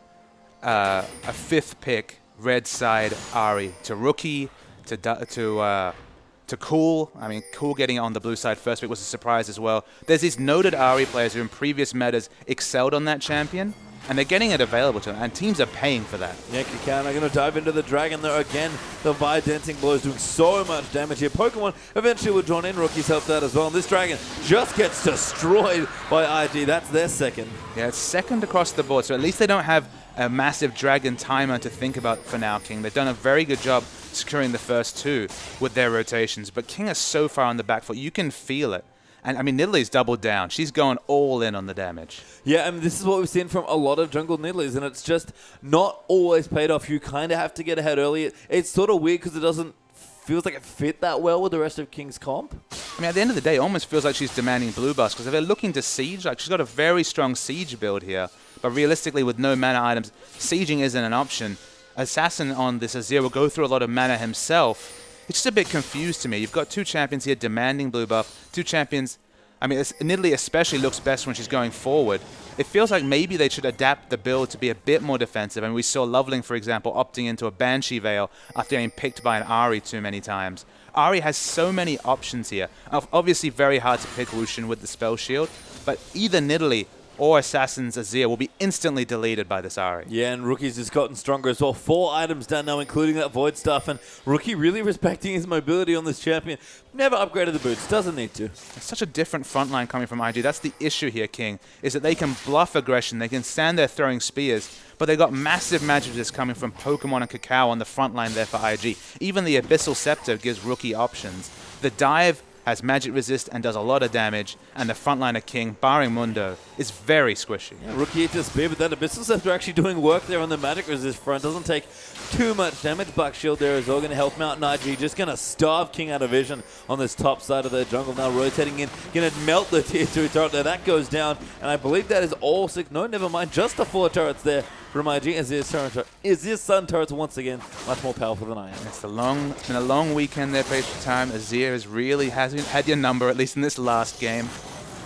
a 5th pick red side Ahri to Rookie, to Cool. I mean, Cool getting on the blue side first pick was a surprise as well. There's these noted Ahri players who in previous metas excelled on that champion, and they're getting it available to them, and teams are paying for that. Yeah, Kakao are going to dive into the Dragon there again. The Vi Dancing Blow is doing so much damage here. Pokemon eventually were drawn in. Rookie's helped out as well, and this Dragon just gets destroyed by IG. That's their second. Yeah, it's second across the board, so at least they don't have a massive Dragon timer to think about for now, King. They've done a very good job securing the first 2 with their rotations, but King is so far on the back foot, you can feel it. And I mean, Nidalee's doubled down. She's going all in on the damage. Yeah, I mean, this is what we've seen from a lot of jungle Nidalees, and it's just not always paid off. You kind of have to get ahead early. It's sort of weird because it doesn't feels like it fit that well with the rest of King's comp. I mean, at the end of the day, it almost feels like she's demanding blue buffs, because if they're looking to siege, like she's got a very strong siege build here, but realistically with no mana items, sieging isn't an option. Assassin on this Azir will go through a lot of mana himself. It's just a bit confused to me. You've got 2 champions here demanding blue buff, 2 champions. I mean, Nidalee especially looks best when she's going forward. It feels like maybe they should adapt the build to be a bit more defensive. I mean, we saw Loveling, for example, opting into a Banshee Veil after getting picked by an Ahri too many times. Ahri has so many options here. Obviously very hard to pick Lucian with the Spell Shield, but either Nidalee or Assassin's Azir will be instantly deleted by this Ahri. Yeah, and Rookie's just gotten stronger as well. 4 items done now, including that Void Stuff, and Rookie really respecting his mobility on this champion. Never upgraded the boots, doesn't need to. It's such a different frontline coming from IG. That's the issue here, King, is that they can bluff aggression, they can stand there throwing spears, but they got massive magic resist coming from Pokemon and Kakao on the front line there for IG. Even the Abyssal Scepter gives Rookie options. The dive has magic resist and does a lot of damage, and the frontliner King, barring Mundo, is very squishy. Yeah, Rookie hit the spear, but that Abyssal Scepter actually doing work there on the magic resist front. Doesn't take too much damage. Black Shield there is all going to help him out, and IG just going to starve King out of vision on this top side of their jungle. Now rotating in, going to melt the tier 2 turret there. That goes down, and I believe that is all 6. No, never mind, just the 4 turrets there from IG. Azir's Sun turrets once again much more powerful than I am. It's been a long weekend there, patient time. Azir has really had your number, at least in this last game.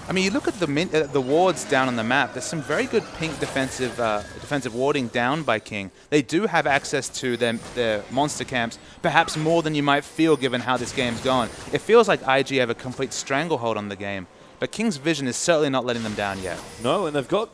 I mean, you look at the wards down on the map. There's some very good pink defensive warding down by King. They do have access to their monster camps, perhaps more than you might feel given how this game's gone. It feels like IG have a complete stranglehold on the game. But King's vision is certainly not letting them down yet. No, and they've got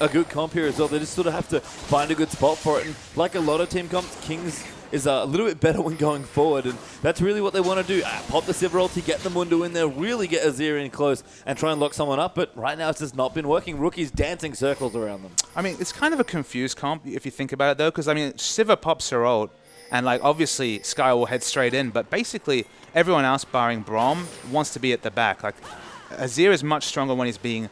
a good comp here as well. They just sort of have to find a good spot for it. And like a lot of team comps, King's is a little bit better when going forward. And that's really what they want to do. Pop the Sivir ulti, get the Mundo in there, really get Azir in close and try and lock someone up. But right now it's just not been working. Rookie's dancing circles around them. I mean, it's kind of a confused comp if you think about it, though. Because, I mean, Sivir pops her ult. And, like, obviously, Sky will head straight in. But basically, everyone else, barring Braum, wants to be at the back. Like, Azir is much stronger when he's being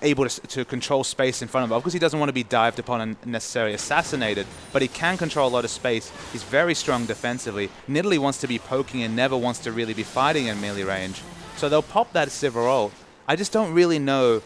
able to control space in front of him. Of course, he doesn't want to be dived upon and necessarily assassinated, but he can control a lot of space. He's very strong defensively. Nidalee wants to be poking and never wants to really be fighting in melee range. So they'll pop that Sivir ult. I just don't really know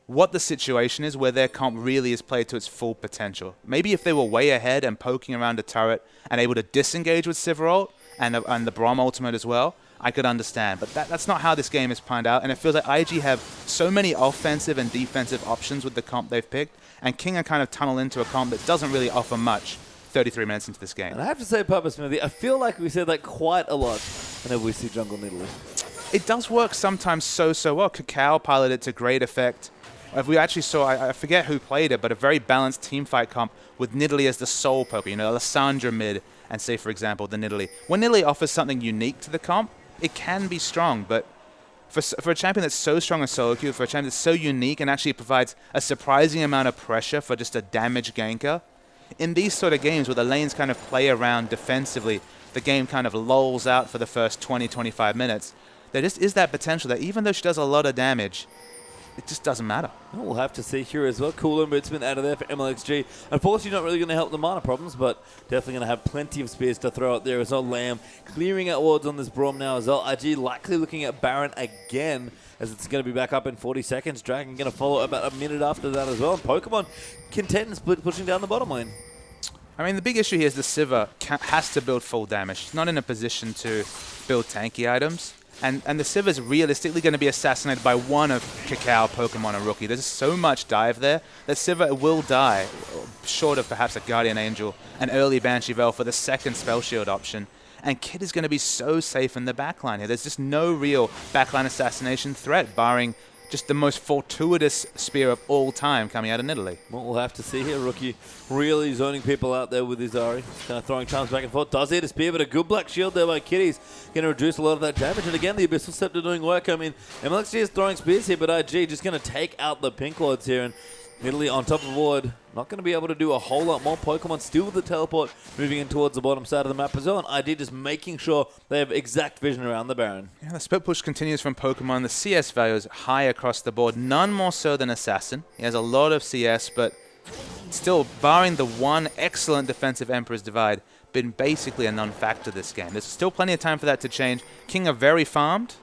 what the situation is where their comp really is played to its full potential. Maybe if they were way ahead and poking around a turret and able to disengage with Sivir ult and the Braum ultimate as well, I could understand, but that's not how this game is planned out, and it feels like IG have so many offensive and defensive options with the comp they've picked, and King are kind of tunnel into a comp that doesn't really offer much 33 minutes into this game. And I have to say, Papa Smithy, I feel like we said that quite a lot whenever we see Jungle Nidalee. It does work sometimes so well. Cacao piloted it to great effect. If we actually saw, I forget who played it, but a very balanced teamfight comp with Nidalee as the sole poker, Alessandra mid, and say, for example, the Nidalee. When Nidalee offers something unique to the comp, it can be strong, but for a champion that's so strong as solo queue, for a champion that's so unique and actually provides a surprising amount of pressure for just a damage ganker, in these sort of games where the lanes kind of play around defensively, the game kind of lulls out for the first 20-25 minutes, there just is that potential that even though she does a lot of damage, it just doesn't matter. We'll have to see here as well. Cool Bootsman out of there for MLXG. Unfortunately, not really going to help the mana problems, but definitely going to have plenty of spears to throw out there as well. Lamb clearing out wards on this Braum now as well. IG likely looking at Baron again as it's going to be back up in 40 seconds. Dragon going to follow about a minute after that as well. And Pokemon content and split pushing down the bottom lane. I mean, the big issue here is the Sivir has to build full damage. She's not in a position to build tanky items. And the Sivir is realistically going to be assassinated by one of Cacao, Pokemon, or Rookie. There's so much dive there that Sivir will die, short of perhaps a Guardian Angel, an early Banshee Veil for the second Spell Shield option. And Kid is going to be so safe in the backline here. There's just no real backline assassination threat, barring just the most fortuitous spear of all time coming out of Nidalee. Well, we'll have to see here. Rookie really zoning people out there with his Ari. Kind of throwing charms back and forth. Does hit a spear, but a good black shield there by Kitty's going to reduce a lot of that damage. And again, the Abyssal Scepter doing work. I mean, MLXG is throwing spears here, but IG just going to take out the Pink Lords here. And Nidalee on top of ward, not going to be able to do a whole lot more. Pokemon still with the teleport, moving in towards the bottom side of the map as well. And ID just making sure they have exact vision around the Baron. Yeah, the split push continues from Pokemon. The CS value is high across the board, none more so than Assassin. He has a lot of CS, but still, barring the one excellent defensive Emperor's Divide, been basically a non-factor this game. There's still plenty of time for that to change. King are very farmed,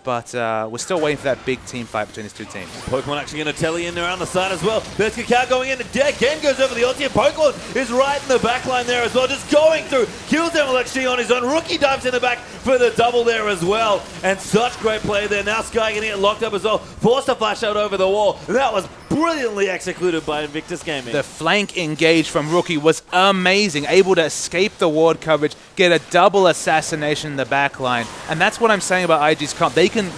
but we're still waiting for that big team fight between these two teams. Pokemon actually going to telly in around the side as well. There's Cacao going in. Again goes over the ulti. Pokemon is right in the back line there as well. Just going through. Kills MLXG on his own. Rookie dives in the back for the double there as well. And such great play there. Now Sky getting it locked up as well. Forced a flash out over the wall. That was brilliantly executed by Invictus Gaming. The flank engage from Rookie was amazing. Able to escape the ward coverage, get a double assassination in the back line. And that's what I'm saying about IG's comp. They can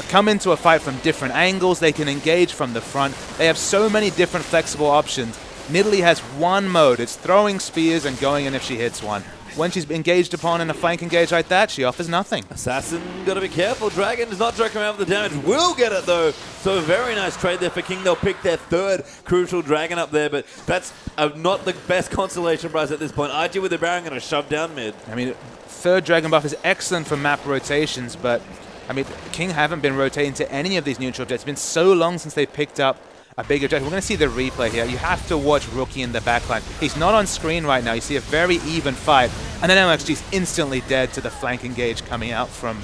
come into a fight from different angles. They can engage from the front. They have so many different flexible options. Nidalee has one mode. It's throwing spears and going in if she hits one. When she's engaged upon in a flank engage like that, she offers nothing. Assassin, got to be careful. Dragon is not joking around with the damage. Will get it, though. So a very nice trade there for King. They'll pick their third crucial Dragon up there, but that's not the best consolation prize at this point. IG with the Baron going to shove down mid. I mean, third Dragon buff is excellent for map rotations, but I mean, King haven't been rotating to any of these neutral objects. It's been so long since they picked up a big objective. We're going to see the replay here. You have to watch Rookie in the backline. He's not on screen right now. You see a very even fight. And then MLXG's instantly dead to the flank engage coming out from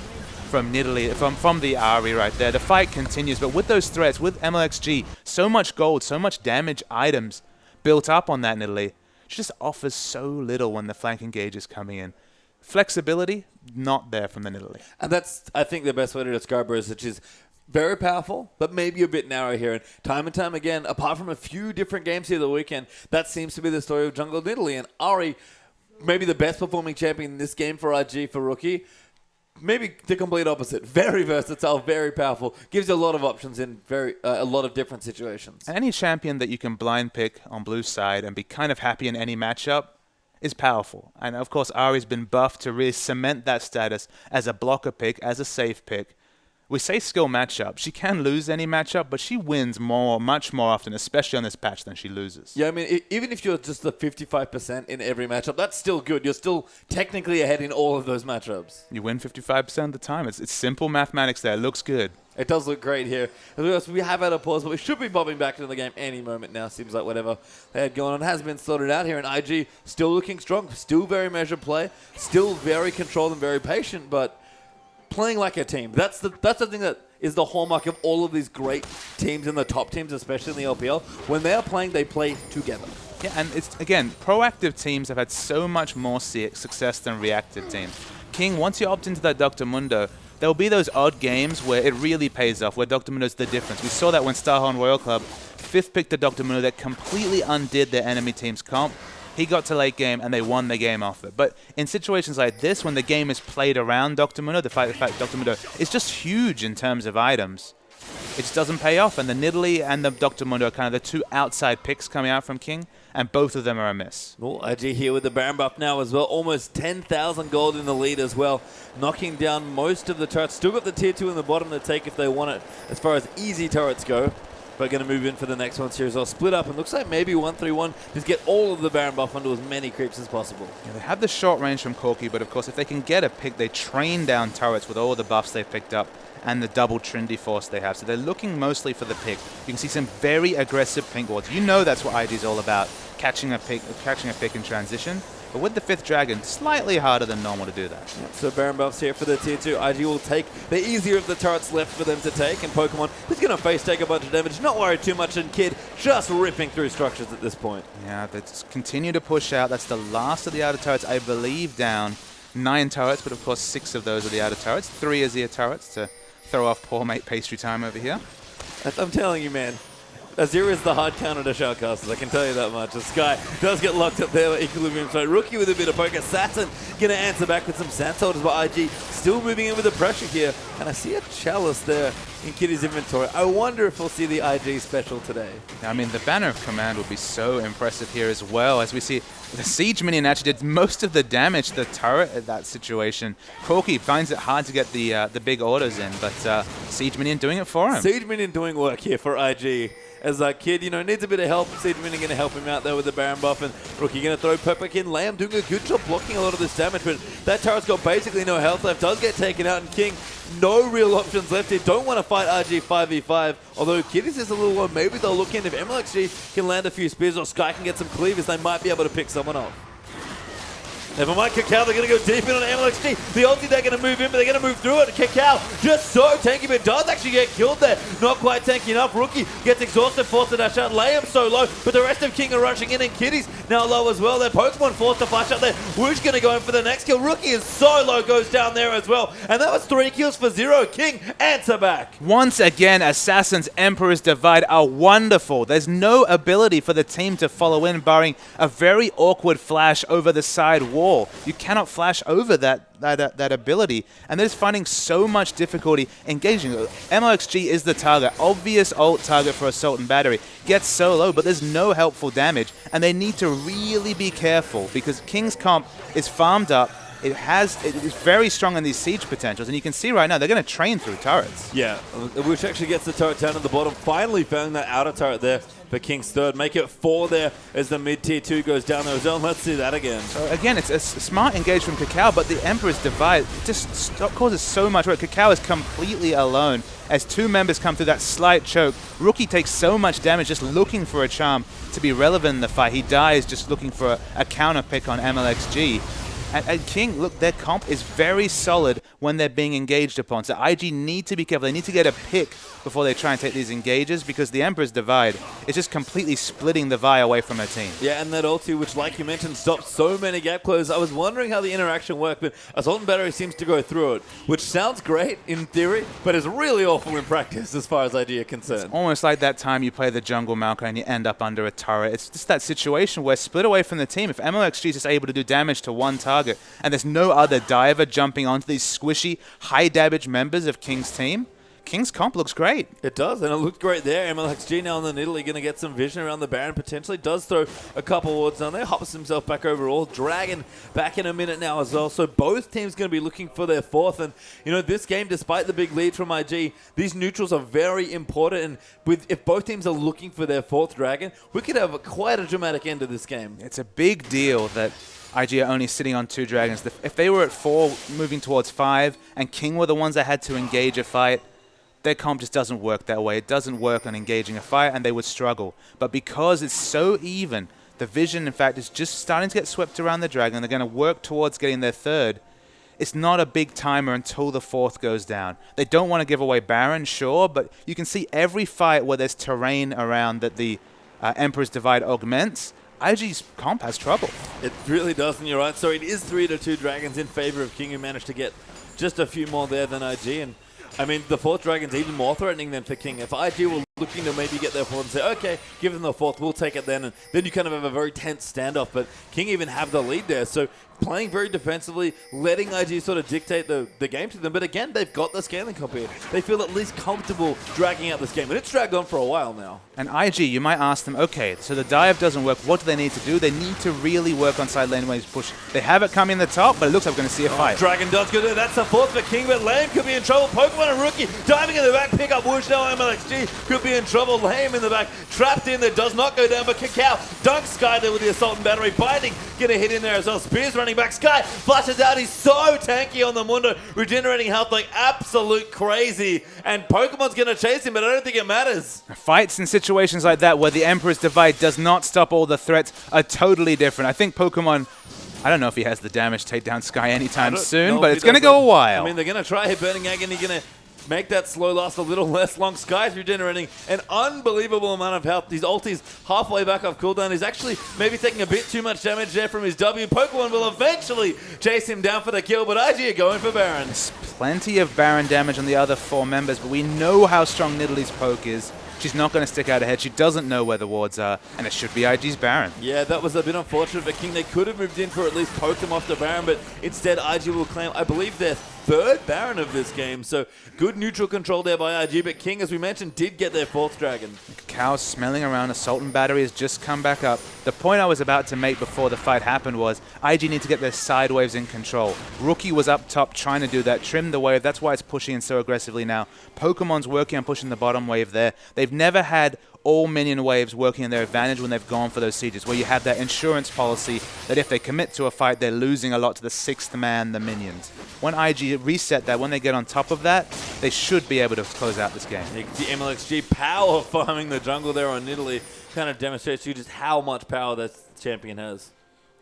Nidalee, from the Ahri right there. The fight continues, but with those threats, with MLXG, so much gold, so much damage items built up on that Nidalee, she just offers so little when the flank engage is coming in. Flexibility, not there from the Nidalee. And that's, I think, the best way to describe her is that she's very powerful, but maybe a bit narrow here. And time again, apart from a few different games here the weekend, that seems to be the story of Jungle Nidalee. And Ahri, maybe the best performing champion in this game for IG for Rookie. Maybe the complete opposite. Very versatile, very powerful. Gives you a lot of options in a lot of different situations. Any champion that you can blind pick on blue side and be kind of happy in any matchup is powerful. And of course, Ahri's been buffed to really cement that status as a blocker pick, as a safe pick. We say skill matchup. She can lose any matchup, but she wins much more often, especially on this patch, than she loses. Yeah, I mean, even if you're just the 55% in every matchup, that's still good. You're still technically ahead in all of those matchups. You win 55% of the time. It's simple mathematics there. It looks good. It does look great here. We have had a pause, but we should be bobbing back into the game any moment now. Seems like whatever they had going on has been sorted out here. And IG still looking strong, still very measured play, still very controlled and very patient, but playing like a team. That's the thing that is the hallmark of all of these great teams and the top teams, especially in the LPL. When they are playing, they play together. Yeah, and it's, again, proactive teams have had so much more success than reactive teams. King, once you opt into that Dr. Mundo, there will be those odd games where it really pays off, where Dr. Mundo's the difference. We saw that when Starhorn Royal Club 5th picked a Dr. Mundo that completely undid their enemy team's comp. He got to late game and they won the game off it. But in situations like this, when the game is played around Dr. Mundo, the fact Dr. Mundo is just huge in terms of items, it just doesn't pay off. And the Nidalee and the Dr. Mundo are kind of the two outside picks coming out from King, and both of them are a miss. Well, IG here with the Baron buff now as well. Almost 10,000 gold in the lead as well. Knocking down most of the turrets. Still got the tier 2 in the bottom to take if they want it as far as easy turrets go. But going to move in for the next ones here as well. Split up, and looks like maybe 1-3-1. Just get all of the Baron buff onto as many creeps as possible. Yeah, they have the short range from Corki, but of course if they can get a pick, they train down turrets with all the buffs they've picked up and the double Trinity Force they have. So they're looking mostly for the pick. You can see some very aggressive pink wards. You know that's what IG's all about, catching a pick in transition. But with the 5th Dragon, slightly harder than normal to do that. Yep. So Baron buffs here for the tier 2. IG will take the easier of the turrets left for them to take, and Pokemon is going to face take a bunch of damage. Not worried too much, and Kid just ripping through structures at this point. Yeah, they just continue to push out. That's the last of the outer turrets, I believe, down. 9 turrets, but of course 6 of those are the outer turrets. 3 Azir turrets to throw off poor mate Pastry Time over here. I'm telling you, man. Azir is the hard counter to Shoutcasters, I can tell you that much. The Sky does get locked up there by Equilibrium. So Rookie with a bit of poke. Assassin going to answer back with some Sand Soldiers, but IG still moving in with the pressure here. And I see a Chalice there in Kitty's inventory. I wonder if we'll see the IG special today. I mean, the Banner of Command would be so impressive here as well, as we see the Siege Minion actually did most of the damage to the turret at that situation. Corki finds it hard to get the big orders in, but Siege Minion doing it for him. Siege Minion doing work here for IG. As that Kid, needs a bit of help. Siege Minion going to help him out there with the Baron buff, and Rookie going to throw Pepperk in. Lamb doing a good job blocking a lot of this damage, but that turret's got basically no health left. Does get taken out, and King, no real options left here. Don't want to fight RG 5v5, although Kid is just a little low. Maybe they'll look in. If MLXG can land a few spears or Sky can get some cleavers, they might be able to pick someone off. Never mind Cacao, they're going to go deep in on MLXG. The ulti, they're going to move in, but they're going to move through it. Cacao, just so tanky, but does actually get killed there. Not quite tanky enough. Rookie gets exhausted, forced to dash out. Liam so low, but the rest of King are rushing in, and Kitty's now low as well. Their Pokemon forced to flash out there. Woosh going to go in for the next kill. Rookie is so low, goes down there as well. And that was 3 kills for 0. King, answer back. Once again, Assassin's Emperor's Divide are wonderful. There's no ability for the team to follow in, barring a very awkward flash over the side wall. You cannot flash over that ability, and they're just finding so much difficulty engaging. MLXG is the target, obvious ult target for Assault and Battery. Gets so low, but there's no helpful damage, and they need to really be careful because King's comp is farmed up. It is very strong in these siege potentials, and you can see right now they're going to train through turrets. Yeah, which actually gets the turret down at the bottom. Finally found that outer turret there for King's third. Make it 4 there as the mid-tier 2 goes down there as well. Let's see that again. So again, it's a smart engage from Cacao, but the Emperor's Divide just causes so much work. Cacao is completely alone as 2 members come through that slight choke. Rookie takes so much damage just looking for a charm to be relevant in the fight. He dies just looking for a counter pick on MLXG. And King, look, their comp is very solid when they're being engaged upon. So IG need to be careful. They need to get a pick before they try and take these engages, because the Emperor's Divide is just completely splitting the Vi away from her team. Yeah, and that ulti, which like you mentioned, stopped so many gap closes. I was wondering how the interaction worked, but Assault and Battery seems to go through it, which sounds great in theory, but is really awful in practice as far as IG are concerned. It's almost like that time you play the jungle Malco and you end up under a turret. It's just that situation where split away from the team. If MLXG is just able to do damage to one target, and there's no other diver jumping onto these squishy, high damage members of King's team, King's comp looks great. It does, and it looked great there. MLXG now on the Nidalee going to get some vision around the Baron potentially. Does throw a couple wards down there, hops himself back overall. Dragon back in a minute now as well. So both teams going to be looking for their 4th. And, this game, despite the big lead from IG, these neutrals are very important. And if both teams are looking for their 4th Dragon, we could have quite a dramatic end to this game. It's a big deal that IG are only sitting on 2 dragons. If they were at 4, moving towards 5, and King were the ones that had to engage a fight, their comp just doesn't work that way. It doesn't work on engaging a fight, and they would struggle. But because it's so even, the vision, in fact, is just starting to get swept around the Dragon. They're going to work towards getting their third. It's not a big timer until the fourth goes down. They don't want to give away Baron, sure, but you can see every fight where there's terrain around that the Emperor's Divide augments, IG's comp has trouble. It really does, and you're right. So it is 3-2 Dragons in favor of King, who managed to get just a few more there than IG. And I mean, the fourth Dragon's even more threatening than for King. If IG were looking to maybe get their fourth and say, okay, give them the fourth, we'll take it then. And then you kind of have a very tense standoff. But King even have the lead there. So playing very defensively, letting IG sort of dictate the game to them. But again, they've got the scaling comp here. They feel at least comfortable dragging out this game. And it's dragged on for a while now. And IG, you might ask them, okay, so the dive doesn't work. What do they need to do? They need to really work on side lane waves push. They have it coming in the top, but it looks like we're going to see a fight. Dragon does go there. That's the fourth for King, but Lame could be in trouble. Pokemon and Rookie diving in the back, pick up Whoosh. Now MLXG could be in trouble. Lame in the back, trapped in there, does not go down, but Cacao dunks Sky there with the Assault and Battery. Binding, gonna hit in there as well. Spears running back. Sky flashes out. He's so tanky on the Mundo, regenerating health like absolute crazy. And Pokemon's gonna chase him, but I don't think it matters. Fights in situations like that where the Emperor's Divide does not stop all the threats are totally different. I think Pokemon, I don't know if he has the damage to take down Sky anytime soon, but it's going to go a while. I mean, they're going to try hit Burning Agony, going to make that slow last a little less long. Sky's regenerating an unbelievable amount of health. His ulti's halfway back off cooldown. He's actually maybe taking a bit too much damage there from his W. Pokemon will eventually chase him down for the kill, but IG are going for Baron. There's plenty of Baron damage on the other four members, but we know how strong Nidalee's poke is. She's not going to stick out ahead. She doesn't know where the wards are, and it should be IG's Baron. Yeah, that was a bit unfortunate for King. They could have moved in for at least poke them off the Baron, but instead IG will claim, I believe, their third Baron of this game. So good neutral control there by IG, but King, as we mentioned, did get their fourth Dragon. Cacao smelling around. Assault and Battery has just come back up. The point I was about to make before the fight happened was IG need to get their side waves in control. Rookie was up top trying to do that, trim the wave. That's why it's pushing in so aggressively now. Pokemon's working on pushing the bottom wave there. They've never had all minion waves working in their advantage when they've gone for those sieges, where you have that insurance policy that if they commit to a fight, they're losing a lot to the sixth man, the minions. When IG reset that, when they get on top of that, they should be able to close out this game. The MLXG power farming the jungle there on Nidalee kind of demonstrates to you just how much power that champion has.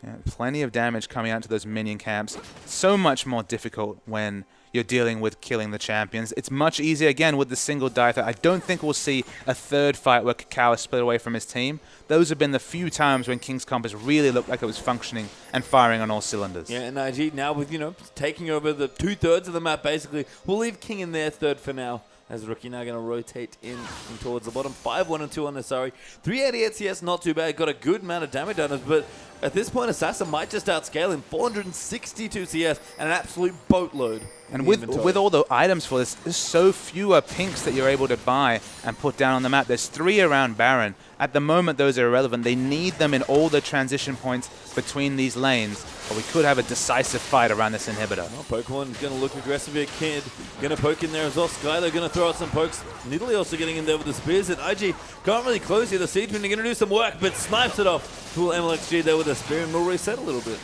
Yeah, plenty of damage coming out to those minion camps. So much more difficult when you're dealing with killing the champions. It's much easier, again, with the single dive. I don't think we'll see a third fight where Cacao is split away from his team. Those have been the few times when King's Comp has really looked like it was functioning and firing on all cylinders. Yeah, and IG now with, taking over the 2/3 of the map, basically, we'll leave King in their third for now. As Rookie now going to rotate in towards the bottom. 5-1-2 on the Sari. 388 CS, not too bad. Got a good amount of damage on us, but at this point, Assassin might just outscale him. 462 CS and an absolute boatload. And with all the items for this, there's so fewer pinks that you're able to buy and put down on the map. There's 3 around Baron. At the moment, those are irrelevant. They need them in all the transition points between these lanes, or we could have a decisive fight around this inhibitor. Well, Pokemon's going to look aggressive here. Kid going to poke in there as well. Skylar going to throw out some pokes. Nidalee also getting in there with the spears. And IG can't really close here. The Siege Minion going to do some work, but snipes it off. Cool MLXG there with a spear, and we'll reset a little bit.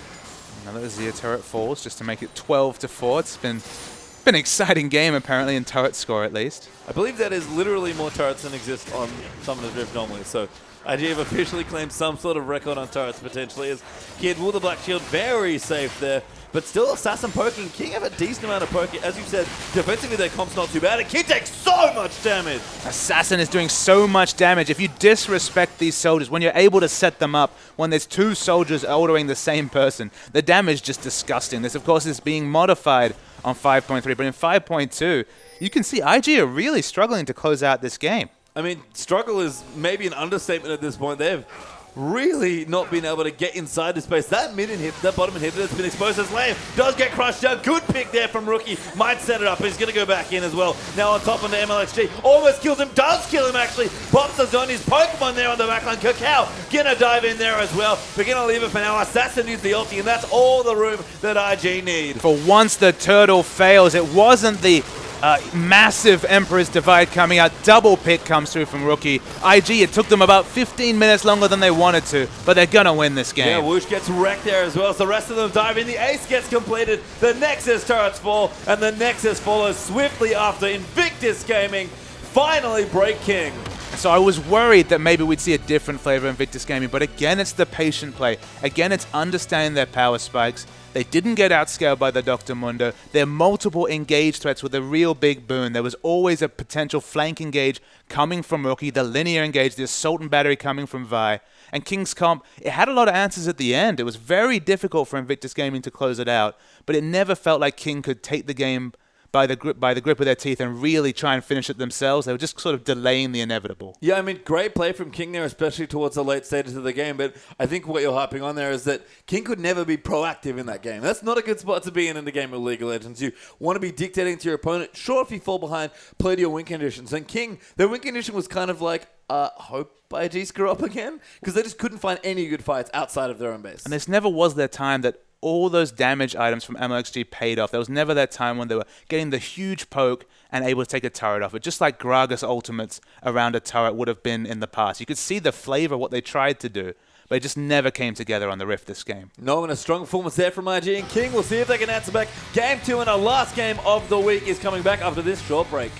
Another Zia turret falls just to make it 12-4. It's been an exciting game, apparently, in turret score at least. I believe that is literally more turrets than exist on Summoner's Rift normally. So IG have officially claimed some sort of record on turrets potentially. As Kid with the Black Shield, very safe there. But still, Assassin poking. King have a decent amount of poking. As you said, defensively their comp's not too bad. And Kid takes so much damage. Assassin is doing so much damage. If you disrespect these soldiers, when you're able to set them up, when there's 2 soldiers ordering the same person, the damage is just disgusting. This, of course, is being modified on 5.3, but in 5.2, you can see IG are really struggling to close out this game. I mean, struggle is maybe an understatement at this point. They've really not been able to get inside the space. That that bottom inhibitor has been exposed as Lame. Does get crushed down. Good pick there from Rookie. Might set it up. He's going to go back in as well. Now on top on the MLXG. Almost kills him. Does kill him, actually. Pops us on his Pokemon there on the backline. Cacao going to dive in there as well. We're going to leave it for now. Assassin used the ulti, and that's all the room that IG need. For once the turtle fails. It wasn't the Massive Emperor's Divide coming out. Double pick comes through from Rookie. IG, it took them about 15 minutes longer than they wanted to, but they're going to win this game. Yeah, Whoosh gets wrecked there as well, so the rest of them dive in. The ace gets completed, the Nexus turrets fall, and the Nexus follows swiftly after. Invictus Gaming finally break King. So I was worried that maybe we'd see a different flavor in Invictus Gaming, but again, it's the patient play. Again, it's understanding their power spikes. They didn't get outscaled by the Dr. Mundo. Their multiple engage threats were the real big boon. There was always a potential flank engage coming from Rookie, the linear engage, the assault and battery coming from Vi. And King's comp, it had a lot of answers at the end. It was very difficult for Invictus Gaming to close it out, but it never felt like King could take the game by the grip of their teeth and really try and finish it themselves. They were just sort of delaying the inevitable. Yeah, I mean, great play from King there, especially towards the late stages of the game. But I think what you're harping on there is that King could never be proactive in that game. That's not a good spot to be in the game of League of Legends. You want to be dictating to your opponent. Sure, if you fall behind, play to your win conditions. And King, their win condition was kind of like, hope IG screw up again, because they just couldn't find any good fights outside of their own base. And this never was their time that all those damage items from MLXG paid off. There was never that time when they were getting the huge poke and able to take a turret off it, just like Gragas ultimates around a turret would have been in the past. You could see the flavor of what they tried to do, but it just never came together on the Rift this game. No, and a strong performance there from IG and King. We'll see if they can answer back. Game 2 and our last game of the week is coming back after this short break.